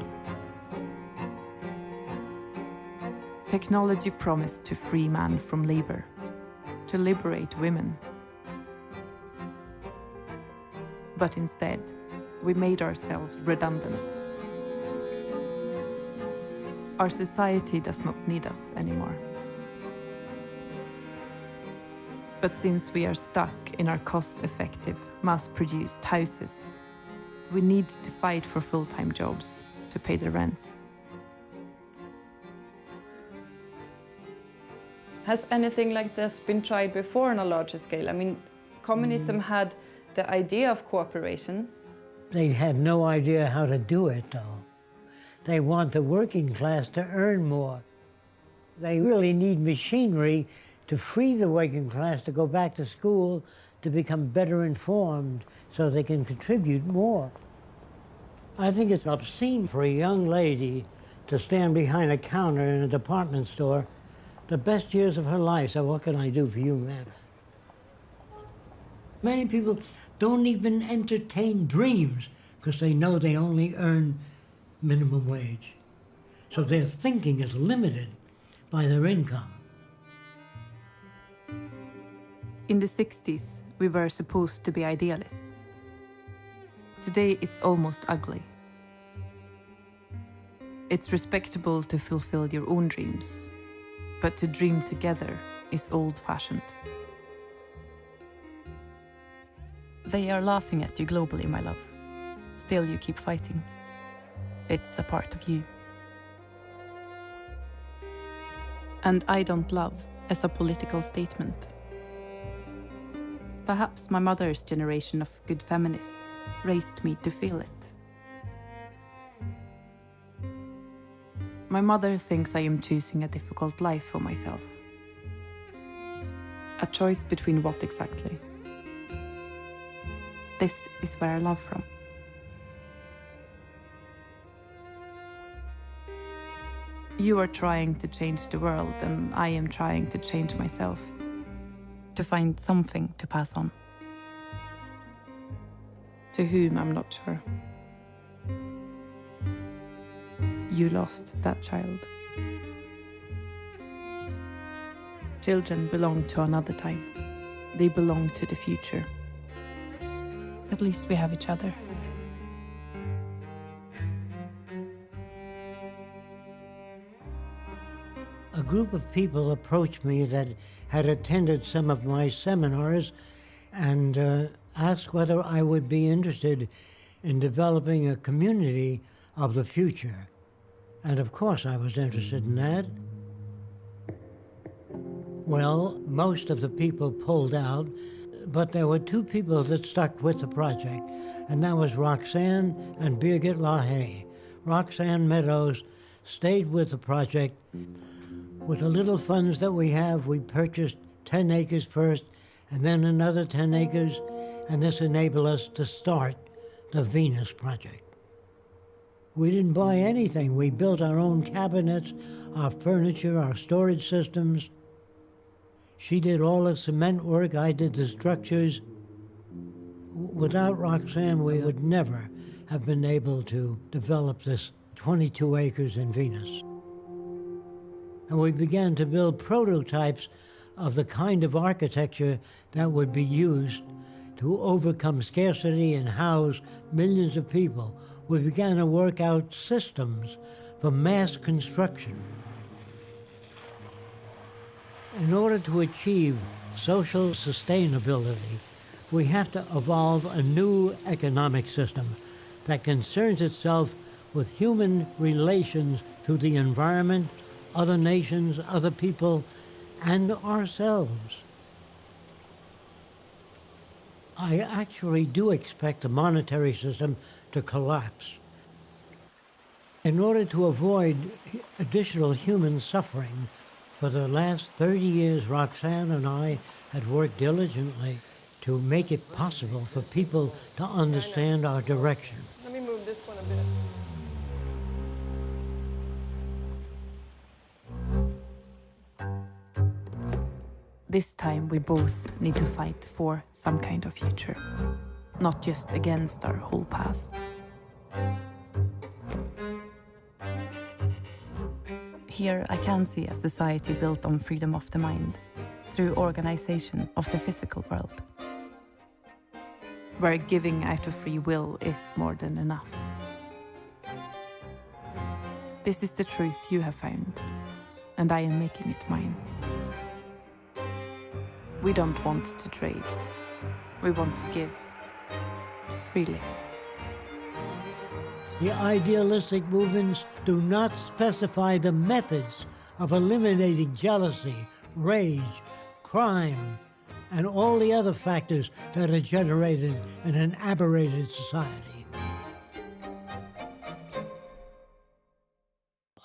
Technology promised to free man from labor, to liberate women. But instead, we made ourselves redundant. Our society does not need us anymore. But since we are stuck in our cost-effective, mass-produced houses, we need to fight for full-time jobs to pay the rent. Has anything like this been tried before on a larger scale? I mean, communism had the idea of cooperation. They had no idea how to do it, though. They want the working class to earn more. They really need machinery to free the working class to go back to school, to become better informed, so they can contribute more. I think it's obscene for a young lady to stand behind a counter in a department store the best years of her life. So what can I do for you, man? Many people don't even entertain dreams because they know they only earn minimum wage. So their thinking is limited by their income. In the 60s, we were supposed to be idealists. Today, it's almost ugly. It's respectable to fulfill your own dreams, but to dream together is old-fashioned. They are laughing at you globally, my love. Still, you keep fighting. It's a part of you. And I don't love as a political statement. Perhaps my mother's generation of good feminists raised me to feel it. My mother thinks I am choosing a difficult life for myself. A choice between what exactly? This is where I love from. You are trying to change the world, and I am trying to change myself. To find something to pass on. To whom, I'm not sure. You lost that child. Children belong to another time. They belong to the future. At least we have each other. A group of people approached me that had attended some of my seminars and asked whether I would be interested in developing a community of the future. And of course I was interested in that. Well, most of the people pulled out, but there were two people that stuck with the project, and that was Roxanne and Birgit LaHaye. Roxanne Meadows stayed with the project. With the little funds that we have, we purchased 10 acres first, and then another 10 acres, and this enabled us to start the Venus Project. We didn't buy anything. We built our own cabinets, our furniture, our storage systems. She did all the cement work, I did the structures. Without Roxanne, we would never have been able to develop this 22 acres in Venus. And we began to build prototypes of the kind of architecture that would be used to overcome scarcity and house millions of people. We began to work out systems for mass construction. In order to achieve social sustainability, we have to evolve a new economic system that concerns itself with human relations to the environment, other nations, other people, and ourselves. I actually do expect the monetary system to collapse. In order to avoid additional human suffering, for the last 30 years, Roxanne and I had worked diligently to make it possible for people to understand our direction. Let me move this one a bit. This time we both need to fight for some kind of future, not just against our whole past. Here I can see a society built on freedom of the mind, through organization of the physical world, where giving out of free will is more than enough. This is the truth you have found, and I am making it mine. We don't want to trade. We want to give freely. The idealistic movements do not specify the methods of eliminating jealousy, rage, crime, and all the other factors that are generated in an aberrated society.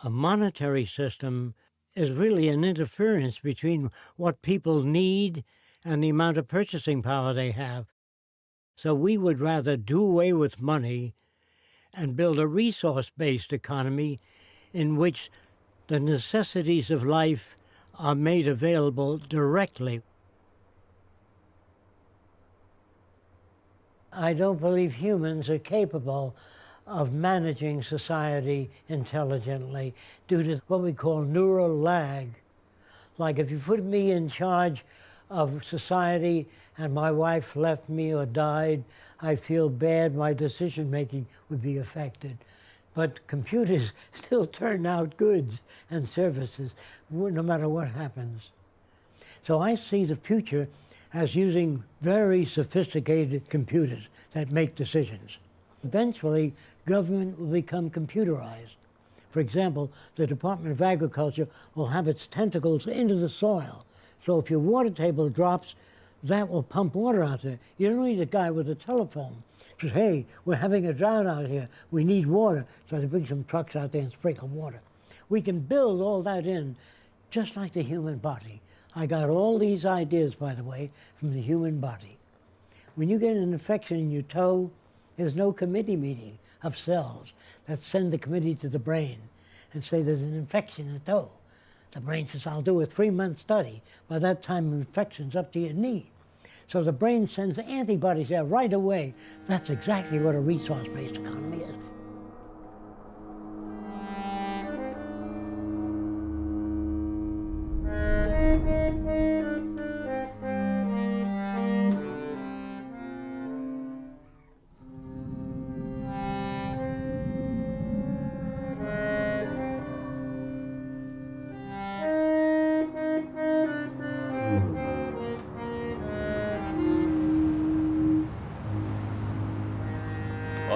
A monetary system is really an interference between what people need and the amount of purchasing power they have. So we would rather do away with money and build a resource-based economy in which the necessities of life are made available directly. I don't believe humans are capable of managing society intelligently due to what we call neural lag. Like if you put me in charge of society and my wife left me or died, I'd feel bad, my decision-making would be affected. But computers still turn out goods and services no matter what happens. So I see the future as using very sophisticated computers that make decisions. Eventually, government will become computerized. For example, the Department of Agriculture will have its tentacles into the soil. So if your water table drops, that will pump water out there. You don't need a guy with a telephone. Says, hey, we're having a drought out here. We need water. So they bring some trucks out there and sprinkle water. We can build all that in just like the human body. I got all these ideas, by the way, from the human body. When you get an infection in your toe, there's no committee meeting of cells that send the committee to the brain and say there's an infection in the toe. The brain says, I'll do a 3-month study. By that time, the infection's up to your knee. So the brain sends the antibodies there right away. That's exactly what a resource-based economy is.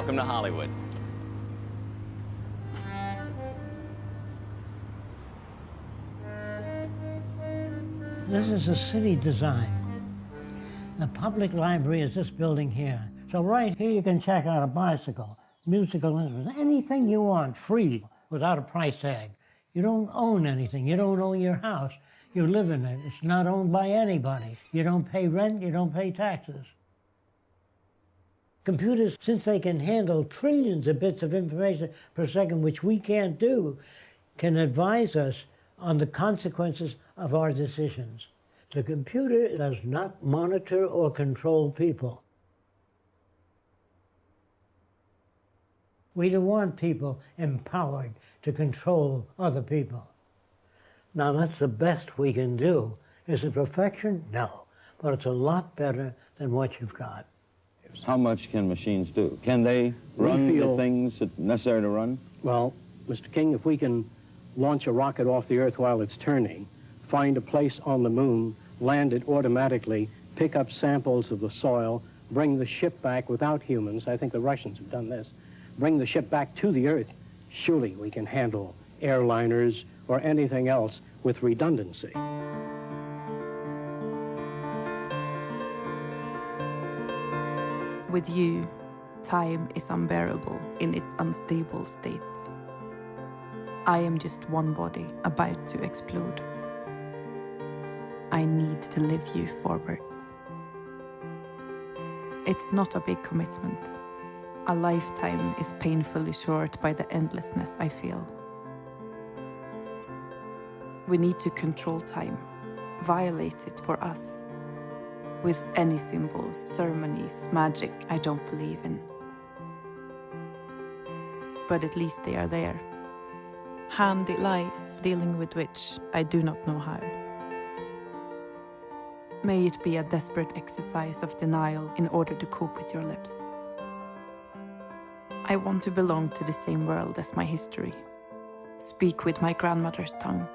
Welcome to Hollywood. This is a city design. The public library is this building here. So right here you can check out a bicycle, musical instruments, anything you want, free, without a price tag. You don't own anything. You don't own your house. You live in it. It's not owned by anybody. You don't pay rent. You don't pay taxes. Computers, since they can handle trillions of bits of information per second, which we can't do, can advise us on the consequences of our decisions. The computer does not monitor or control people. We don't want people empowered to control other people. Now that's the best we can do. Is it perfection? No. But it's a lot better than what you've got. How much can machines do? Can they run the things that are necessary to run? Well, Mr. King, if we can launch a rocket off the Earth while it's turning, find a place on the moon, land it automatically, pick up samples of the soil, bring the ship back without humans, I think the Russians have done this, bring the ship back to the Earth, surely we can handle airliners or anything else with redundancy. With you, time is unbearable in its unstable state. I am just one body about to explode. I need to live you forwards. It's not a big commitment. A lifetime is painfully short by the endlessness I feel. We need to control time, violate it for us. With any symbols, ceremonies, magic I don't believe in. But at least they are there. Handy lies, dealing with which I do not know how. May it be a desperate exercise of denial in order to cope with your lips. I want to belong to the same world as my history. Speak with my grandmother's tongue.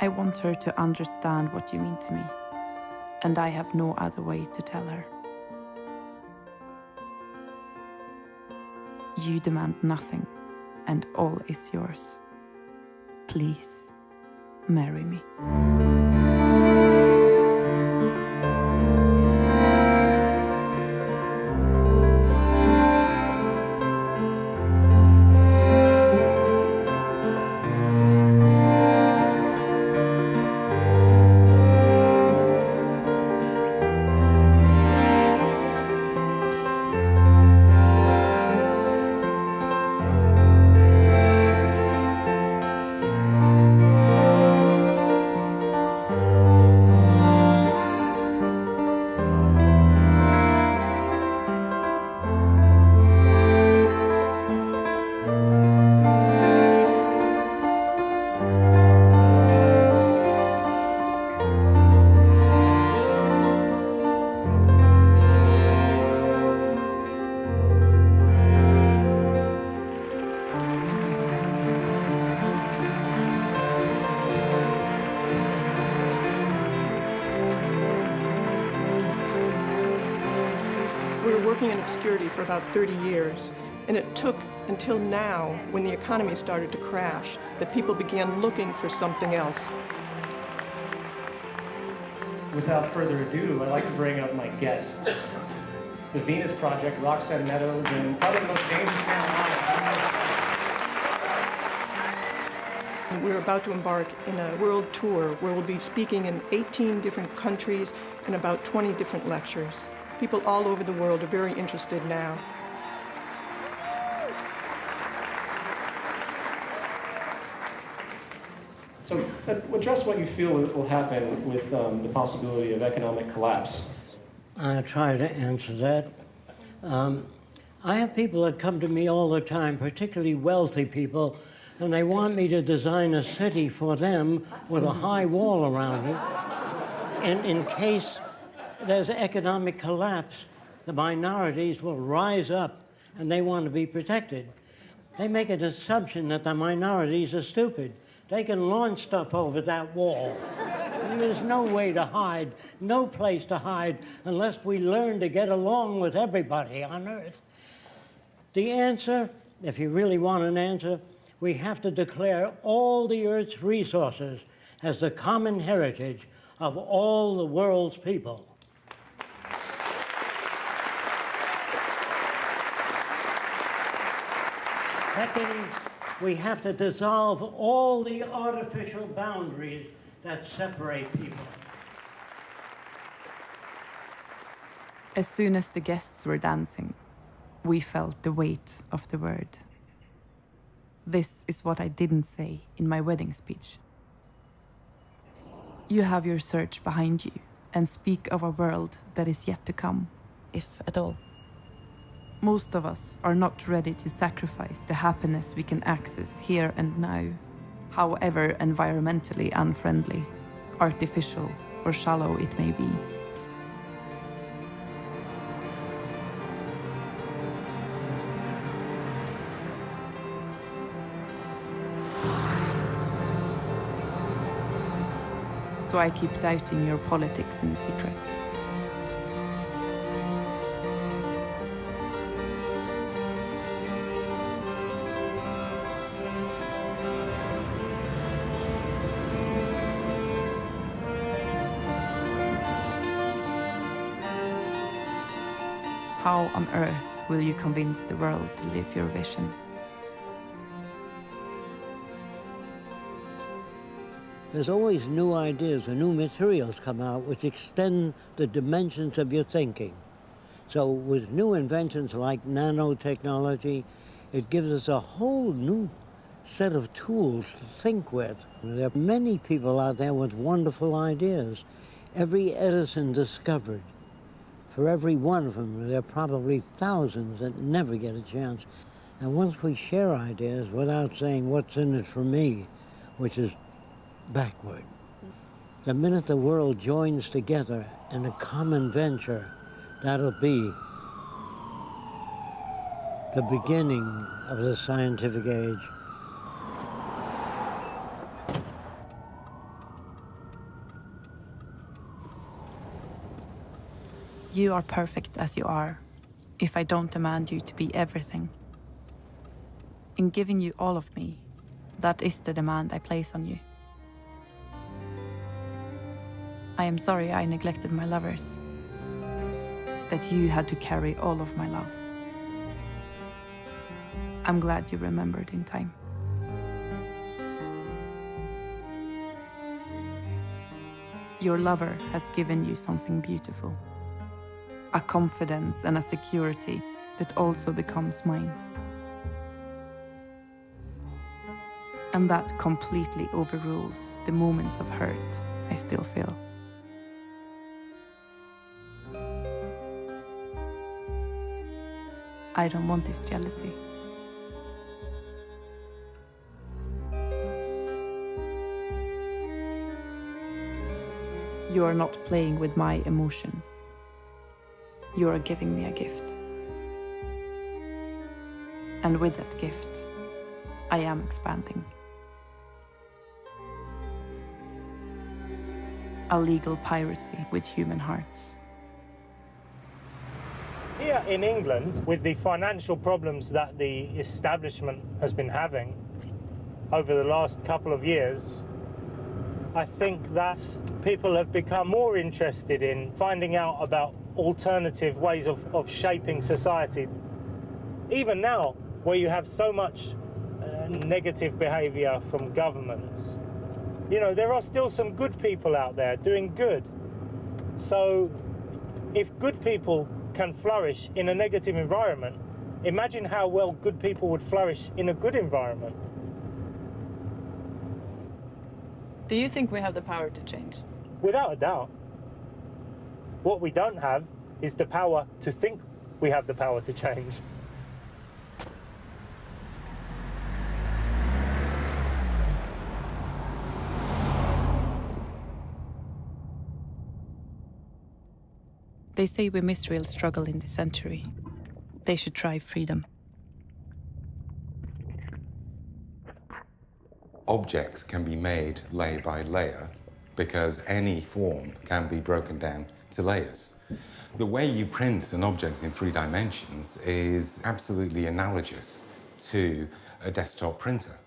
I want her to understand what you mean to me, and I have no other way to tell her. You demand nothing, and all is yours. Please, marry me. Working in obscurity for about 30 years, and it took until now, when the economy started to crash, that people began looking for something else. Without further ado, I'd like to bring up my guests. The Venus Project, Roxanne Meadows, and probably the most dangerous man alive. We're about to embark in a world tour where we'll be speaking in 18 different countries and about 20 different lectures. People all over the world are very interested now. So address what you feel will happen with the possibility of economic collapse. I'll try to answer that. I have people that come to me all the time, particularly wealthy people, and they want me to design a city for them with a high wall around it. And in case there's economic collapse, the minorities will rise up and they want to be protected. They make an assumption that the minorities are stupid. They can launch stuff over that wall. There's no way to hide, no place to hide, unless we learn to get along with everybody on Earth. The answer, if you really want an answer, we have to declare all the Earth's resources as the common heritage of all the world's people. Second, we have to dissolve all the artificial boundaries that separate people. As soon as the guests were dancing, we felt the weight of the word. This is what I didn't say in my wedding speech. You have your search behind you and speak of a world that is yet to come, if at all. Most of us are not ready to sacrifice the happiness we can access here and now, however environmentally unfriendly, artificial, or shallow it may be. So I keep doubting your politics in secret. How on earth will you convince the world to live your vision? There's always new ideas and new materials come out which extend the dimensions of your thinking. So with new inventions like nanotechnology, it gives us a whole new set of tools to think with. There are many people out there with wonderful ideas. Every Edison discovered, for every one of them, there are probably thousands that never get a chance. And once we share ideas without saying what's in it for me, which is backward, the minute the world joins together in a common venture, that'll be the beginning of the scientific age. You are perfect as you are, if I don't demand you to be everything. In giving you all of me, that is the demand I place on you. I am sorry I neglected my lovers, that you had to carry all of my love. I'm glad you remembered in time. Your lover has given you something beautiful. A confidence and a security that also becomes mine. And that completely overrules the moments of hurt I still feel. I don't want this jealousy. You are not playing with my emotions. You are giving me a gift. And with that gift, I am expanding. A legal piracy with human hearts. Here in England, with the financial problems that the establishment has been having over the last couple of years, I think that people have become more interested in finding out about alternative ways of shaping society. Even now, where you have so much negative behaviour from governments, you know, there are still some good people out there doing good. So if good people can flourish in a negative environment, imagine how well good people would flourish in a good environment. Do you think we have the power to change? Without a doubt. What we don't have is the power to think we have the power to change. They say we miss real struggle in this century. They should try freedom. Objects can be made layer by layer because any form can be broken down to layers. The way you print an object in 3 dimensions is absolutely analogous to a desktop printer.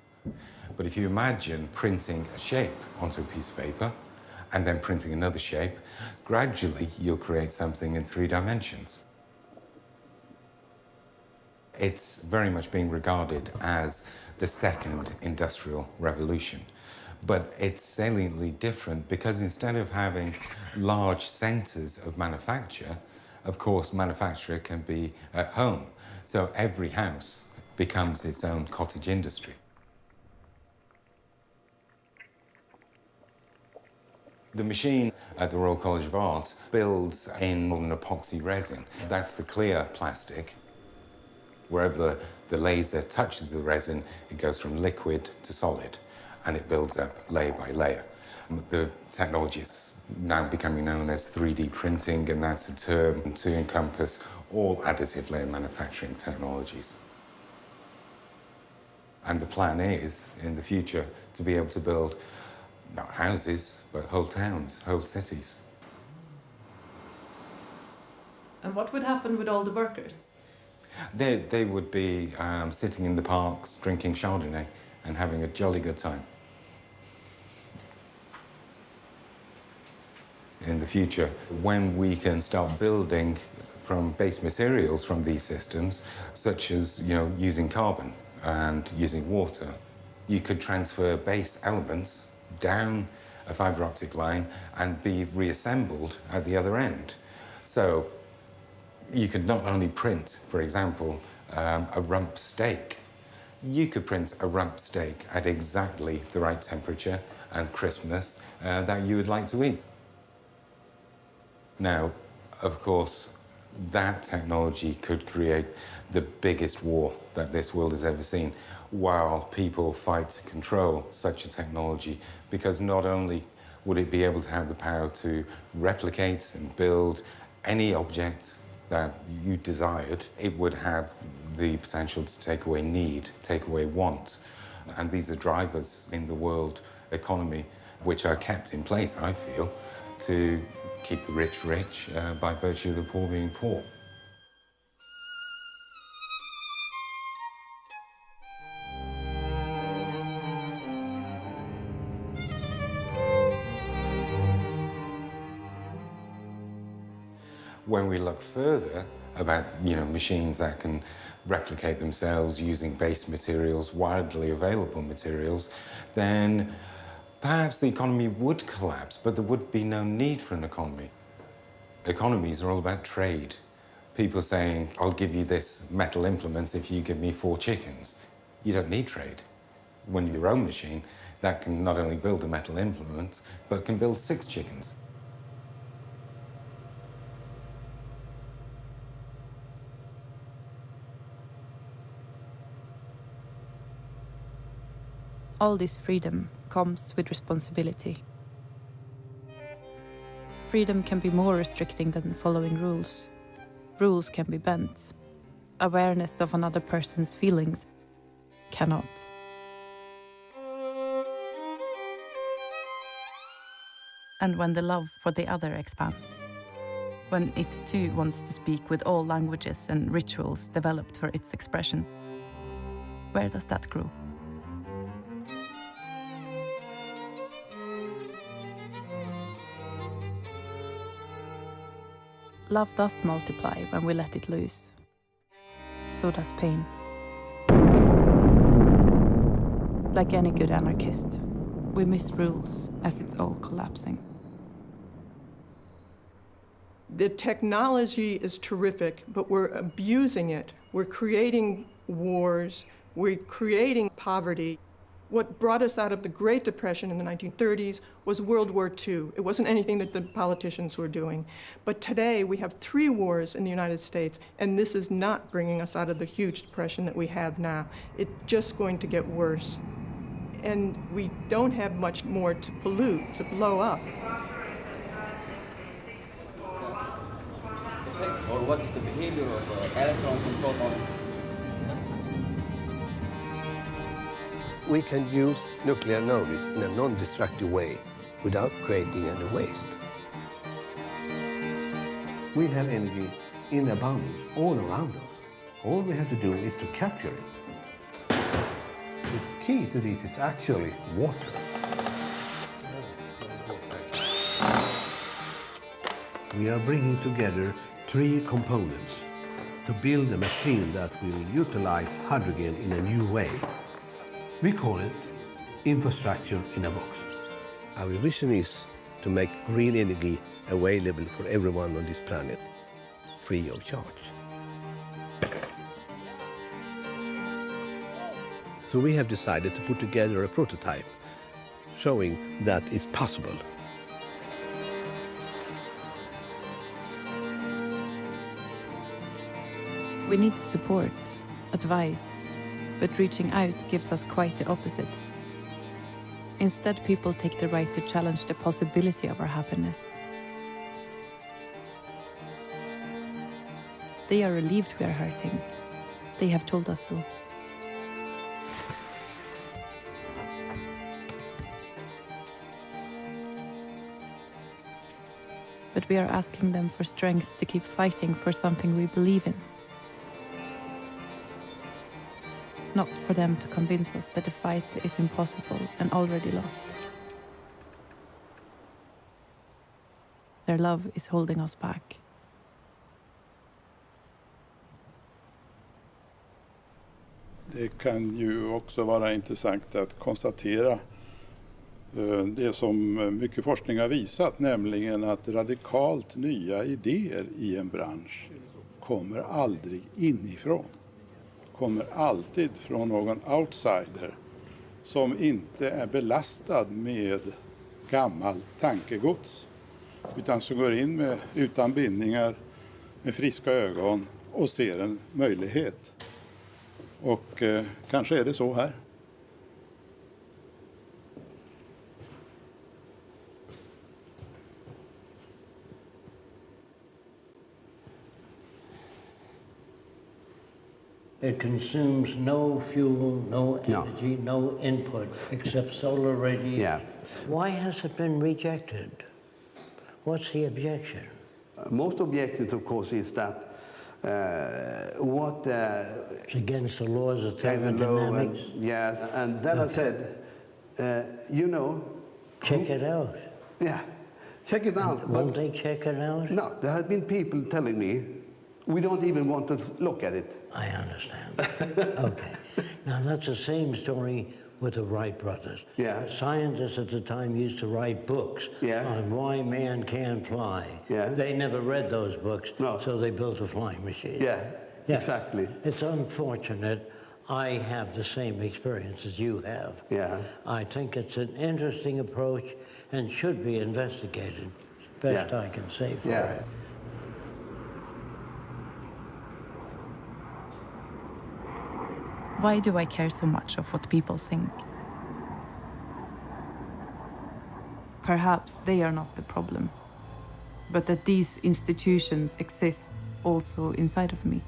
But if you imagine printing a shape onto a piece of paper and then printing another shape, gradually you'll create something in 3 dimensions. It's very much being regarded as the second industrial revolution. But it's saliently different because instead of having large centers of manufacture, of course, manufacture can be at home. So every house becomes its own cottage industry. The machine at the Royal College of Art builds in an epoxy resin. That's the clear plastic. Wherever the laser touches the resin, it goes from liquid to solid, and it builds up layer by layer. The technology is now becoming known as 3D printing, and that's a term to encompass all additive layer manufacturing technologies. And the plan is, in the future, to be able to build not houses, but whole towns, whole cities. And what would happen with all the workers? They would be sitting in the parks, drinking Chardonnay, and having a jolly good time. In the future, when we can start building from base materials from these systems, such as using carbon and using water, you could transfer base elements down a fiber optic line and be reassembled at the other end. So you could not only print, for example, a rump steak, you could print a rump steak at exactly the right temperature and crispness that you would like to eat. Now, of course, that technology could create the biggest war that this world has ever seen, while people fight to control such a technology, because not only would it be able to have the power to replicate and build any object that you desired, it would have the potential to take away need, take away want. And these are drivers in the world economy which are kept in place, I feel, to keep the rich rich by virtue of the poor being poor. When we look further about, machines that can replicate themselves using base materials, widely available materials, then perhaps the economy would collapse, but there would be no need for an economy. Economies are all about trade. People saying, I'll give you this metal implement if you give me 4 chickens. You don't need trade. When your own machine, that can not only build a metal implement, but can build 6 chickens. All this freedom comes with responsibility. Freedom can be more restricting than following rules. Rules can be bent. Awareness of another person's feelings cannot. And when the love for the other expands, when it too wants to speak with all languages and rituals developed for its expression, where does that grow? Love does multiply when we let it loose. So does pain. Like any good anarchist, we miss rules as it's all collapsing. The technology is terrific, but we're abusing it. We're creating wars. We're creating poverty. What brought us out of the Great Depression in the 1930s was World War II. It wasn't anything that the politicians were doing. But today we have 3 wars in the United States, and this is not bringing us out of the huge depression that we have now. It's just going to get worse. And we don't have much more to pollute, to blow up. Or what is the behavior of electrons and protons? We can use nuclear noise in a non-destructive way. without creating any waste. We have energy in abundance all around us. All we have to do is to capture it. The key to this is actually water. We are bringing together three components to build a machine that will utilize hydrogen in a new way. We call it infrastructure in a box. Our vision is to make green energy available for everyone on this planet, free of charge. So we have decided to put together a prototype showing that it's possible. We need support, advice, but reaching out gives us quite the opposite. Instead, people take the right to challenge the possibility of our happiness. They are relieved we are hurting. They have told us so. But we are asking them for strength to keep fighting for something we believe in. Not for them to convince us that the fight is impossible and already lost. Their love is holding us back. Det kan ju också vara intressant att konstatera det som mycket forskning har visat, nämligen att radikalt nya idéer i en bransch kommer aldrig inifrån. Kommer alltid från någon outsider som inte är belastad med gammal tankegods, utan som går in utan bindningar, med friska ögon och ser en möjlighet. Och kanske är det så här. It consumes no fuel, no energy, no input except solar radiation. Yeah. Why has it been rejected? What's the objection? Most objections, of course, is that it's against the laws of thermodynamics. Yes, and then I said, check it out. Yeah, check it out. Won't they check it out? No, there have been people telling me, we don't even want to look at it. I understand. Okay. Now, that's the same story with the Wright brothers. Yeah. Scientists at the time used to write books on why man can fly. Yeah. They never read those books, so they built a flying machine. Yeah, exactly. It's unfortunate. I have the same experience as you have. Yeah. I think it's an interesting approach and should be investigated. Best I can say for it. Why do I care so much of what people think? Perhaps they are not the problem, but that these institutions exist also inside of me.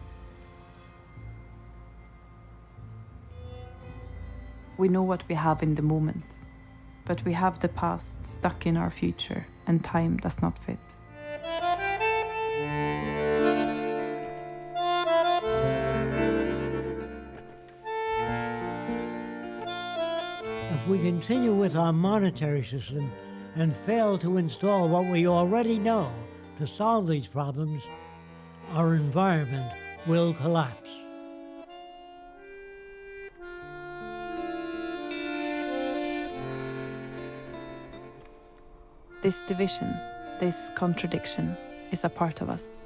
We know what we have in the moment, but we have the past stuck in our future, and time does not fit. If we continue with our monetary system and fail to install what we already know to solve these problems, our environment will collapse. This division, this contradiction, is a part of us.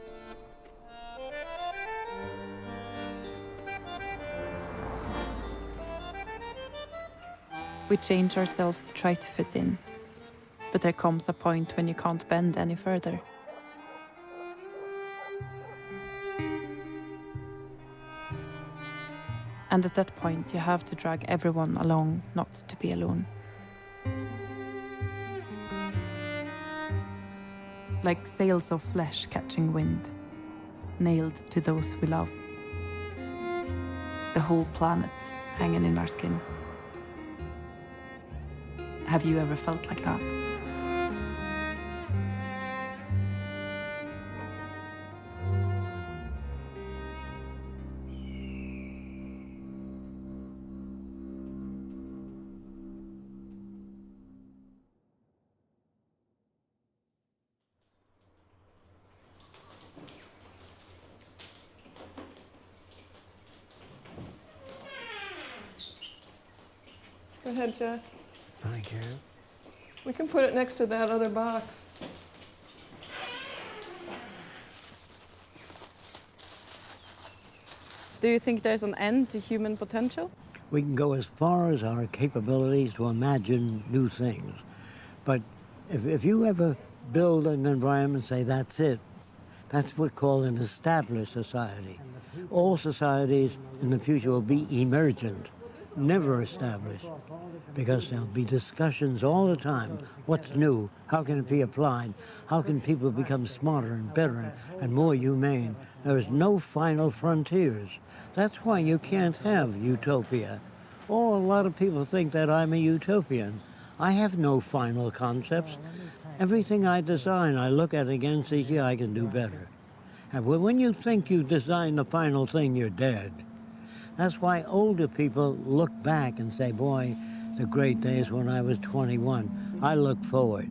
We change ourselves to try to fit in, but there comes a point when you can't bend any further. And at that point, you have to drag everyone along, not to be alone. Like sails of flesh catching wind, nailed to those we love. The whole planet hanging in our skin. Have you ever felt like that? Go ahead, Jack. Thank you. We can put it next to that other box. Do you think there's an end to human potential? We can go as far as our capabilities to imagine new things. But if you ever build an environment, say that's it, that's what's called an established society. All societies in the future will be emergent, never established, because there'll be discussions all the time. What's new? How can it be applied? How can people become smarter and better and more humane? There is no final frontiers. That's why you can't have utopia. Oh, a lot of people think that I'm a utopian. I have no final concepts. Everything I design, I look at again and see, I can do better. And when you think you design the final thing, you're dead. That's why older people look back and say, boy, the great days when I was 21. I look forward.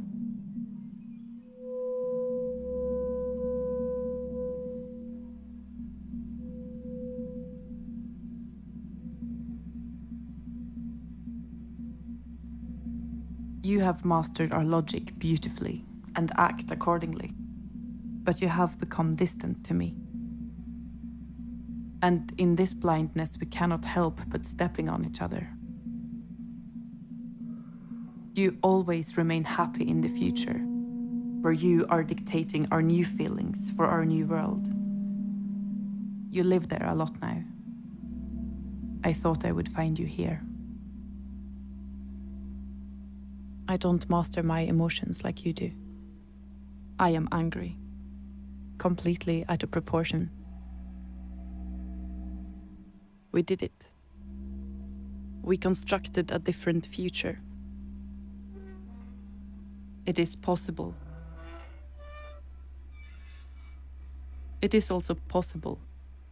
You have mastered our logic beautifully and act accordingly, but you have become distant to me. And in this blindness, we cannot help but stepping on each other. You always remain happy in the future, where you are dictating our new feelings for our new world. You live there a lot now. I thought I would find you here. I don't master my emotions like you do. I am angry, completely out of proportion. We did it. We constructed a different future. It is possible. It is also possible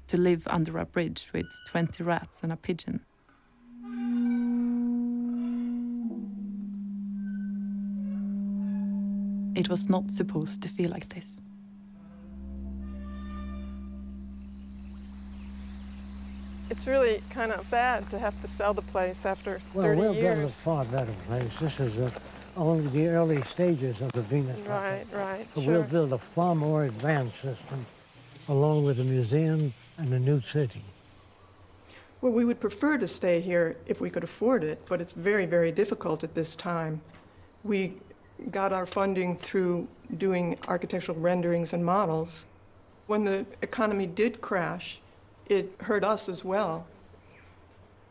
to live under a bridge with 20 rats and a pigeon. It was not supposed to feel like this. It's really kind of sad to have to sell the place after 30 we'll years. build a far better place. This is only the early stages of the Venus Right, right, But sure. we'll build a far more advanced system, along with a museum and a new city. Well, we would prefer to stay here if we could afford it, but it's very, very difficult at this time. We got our funding through doing architectural renderings and models. When the economy did crash, it hurt us as well.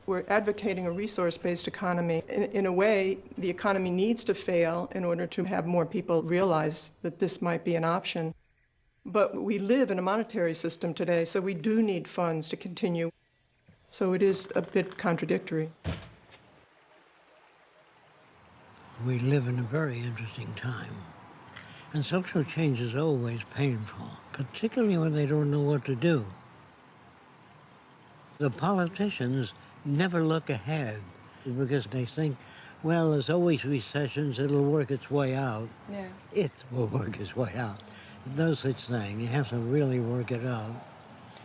We're advocating a resource-based economy. In a way, the economy needs to fail in order to have more people realize that this might be an option. But we live in a monetary system today, so we do need funds to continue. So it is a bit contradictory. We live in a very interesting time. And social change is always painful, particularly when they don't know what to do. The politicians never look ahead because they think, well, there's always recessions, it'll work its way out. Yeah. It will work its way out. No such thing. You have to really work it out.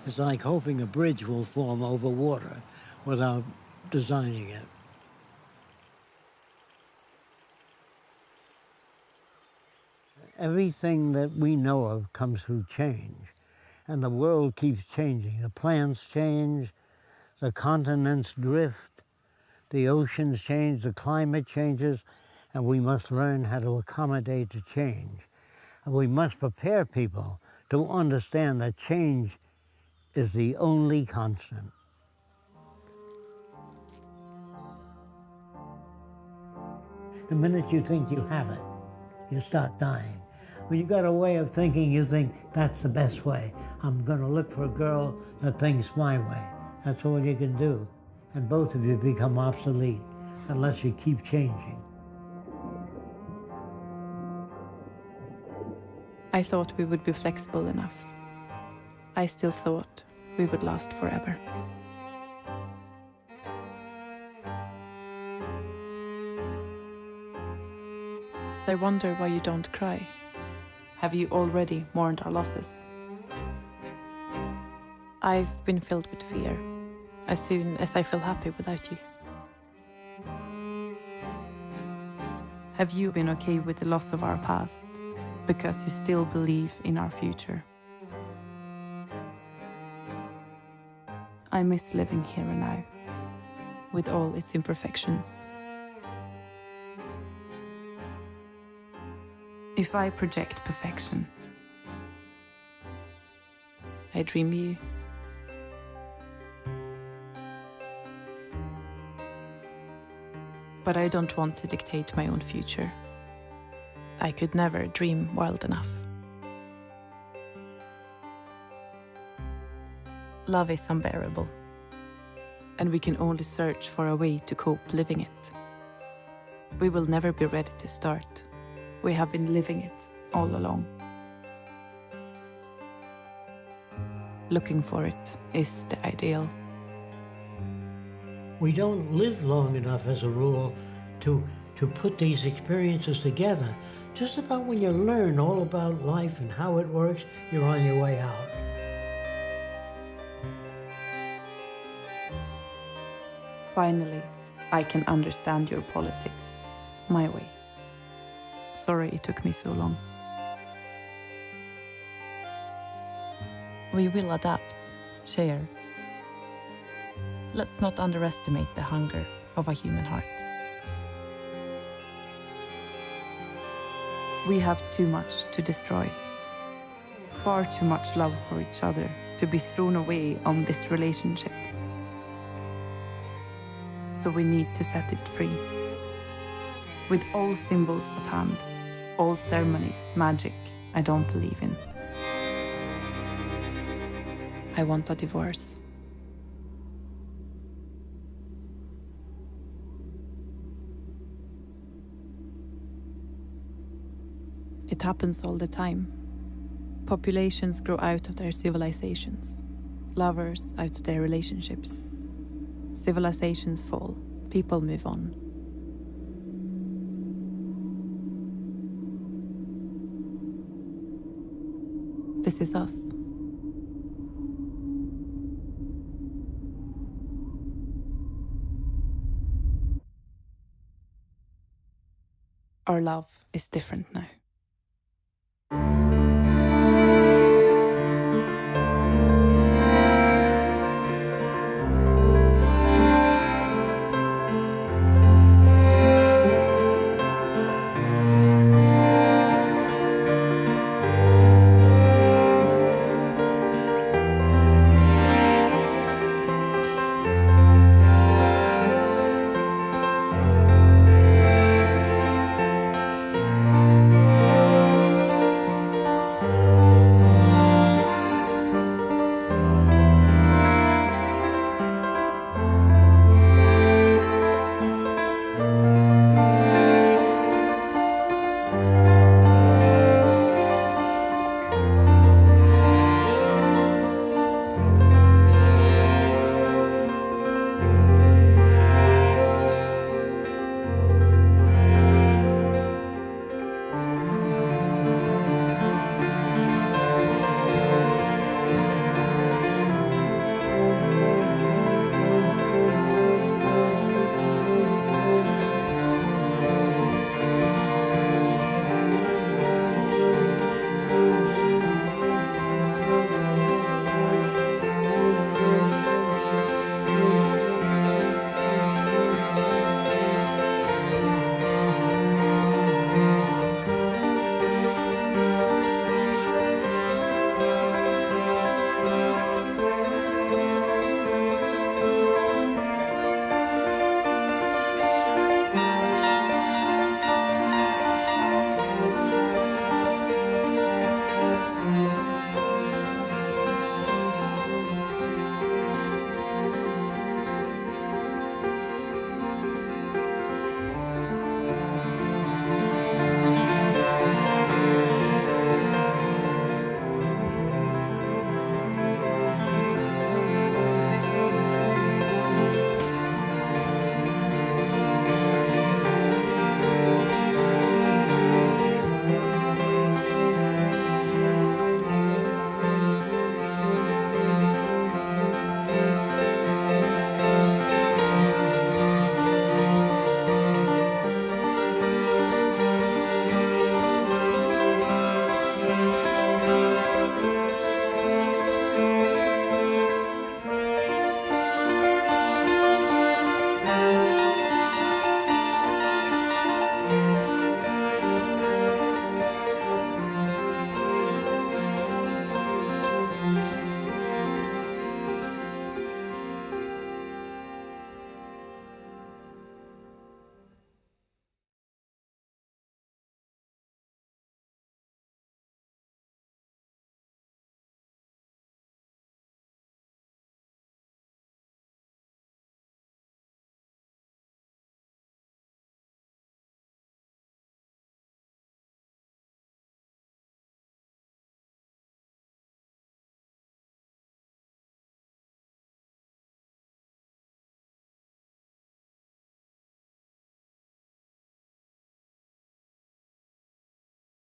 It's like hoping a bridge will form over water without designing it. Everything that we know of comes through change, and the world keeps changing. The plants change, the continents drift, the oceans change, the climate changes, and we must learn how to accommodate the change. And we must prepare people to understand that change is the only constant. The minute you think you have it, you start dying. When you got a way of thinking, you think, that's the best way. I'm going to look for a girl that thinks my way. That's all you can do. And both of you become obsolete unless you keep changing. I thought we would be flexible enough. I still thought we would last forever. I wonder why you don't cry. Have you already mourned our losses? I've been filled with fear as soon as I feel happy without you. Have you been okay with the loss of our past because you still believe in our future? I miss living here and now, with all its imperfections. If I project perfection, I dream you. But I don't want to dictate my own future. I could never dream wild enough. Love is unbearable, and we can only search for a way to cope living it. We will never be ready to start. We have been living it all along. Looking for it is the ideal. We don't live long enough, as a rule, to put these experiences together. Just about when you learn all about life and how it works, you're on your way out. Finally, I can understand your politics, my way. Sorry it took me so long. We will adapt, share. Let's not underestimate the hunger of a human heart. We have too much to destroy. Far too much love for each other to be thrown away on this relationship. So we need to set it free. With all symbols at hand, all ceremonies, magic I don't believe in. I want a divorce. It happens all the time. Populations grow out of their civilizations. Lovers out of their relationships. Civilizations fall. People move on. This is us. Our love is different now.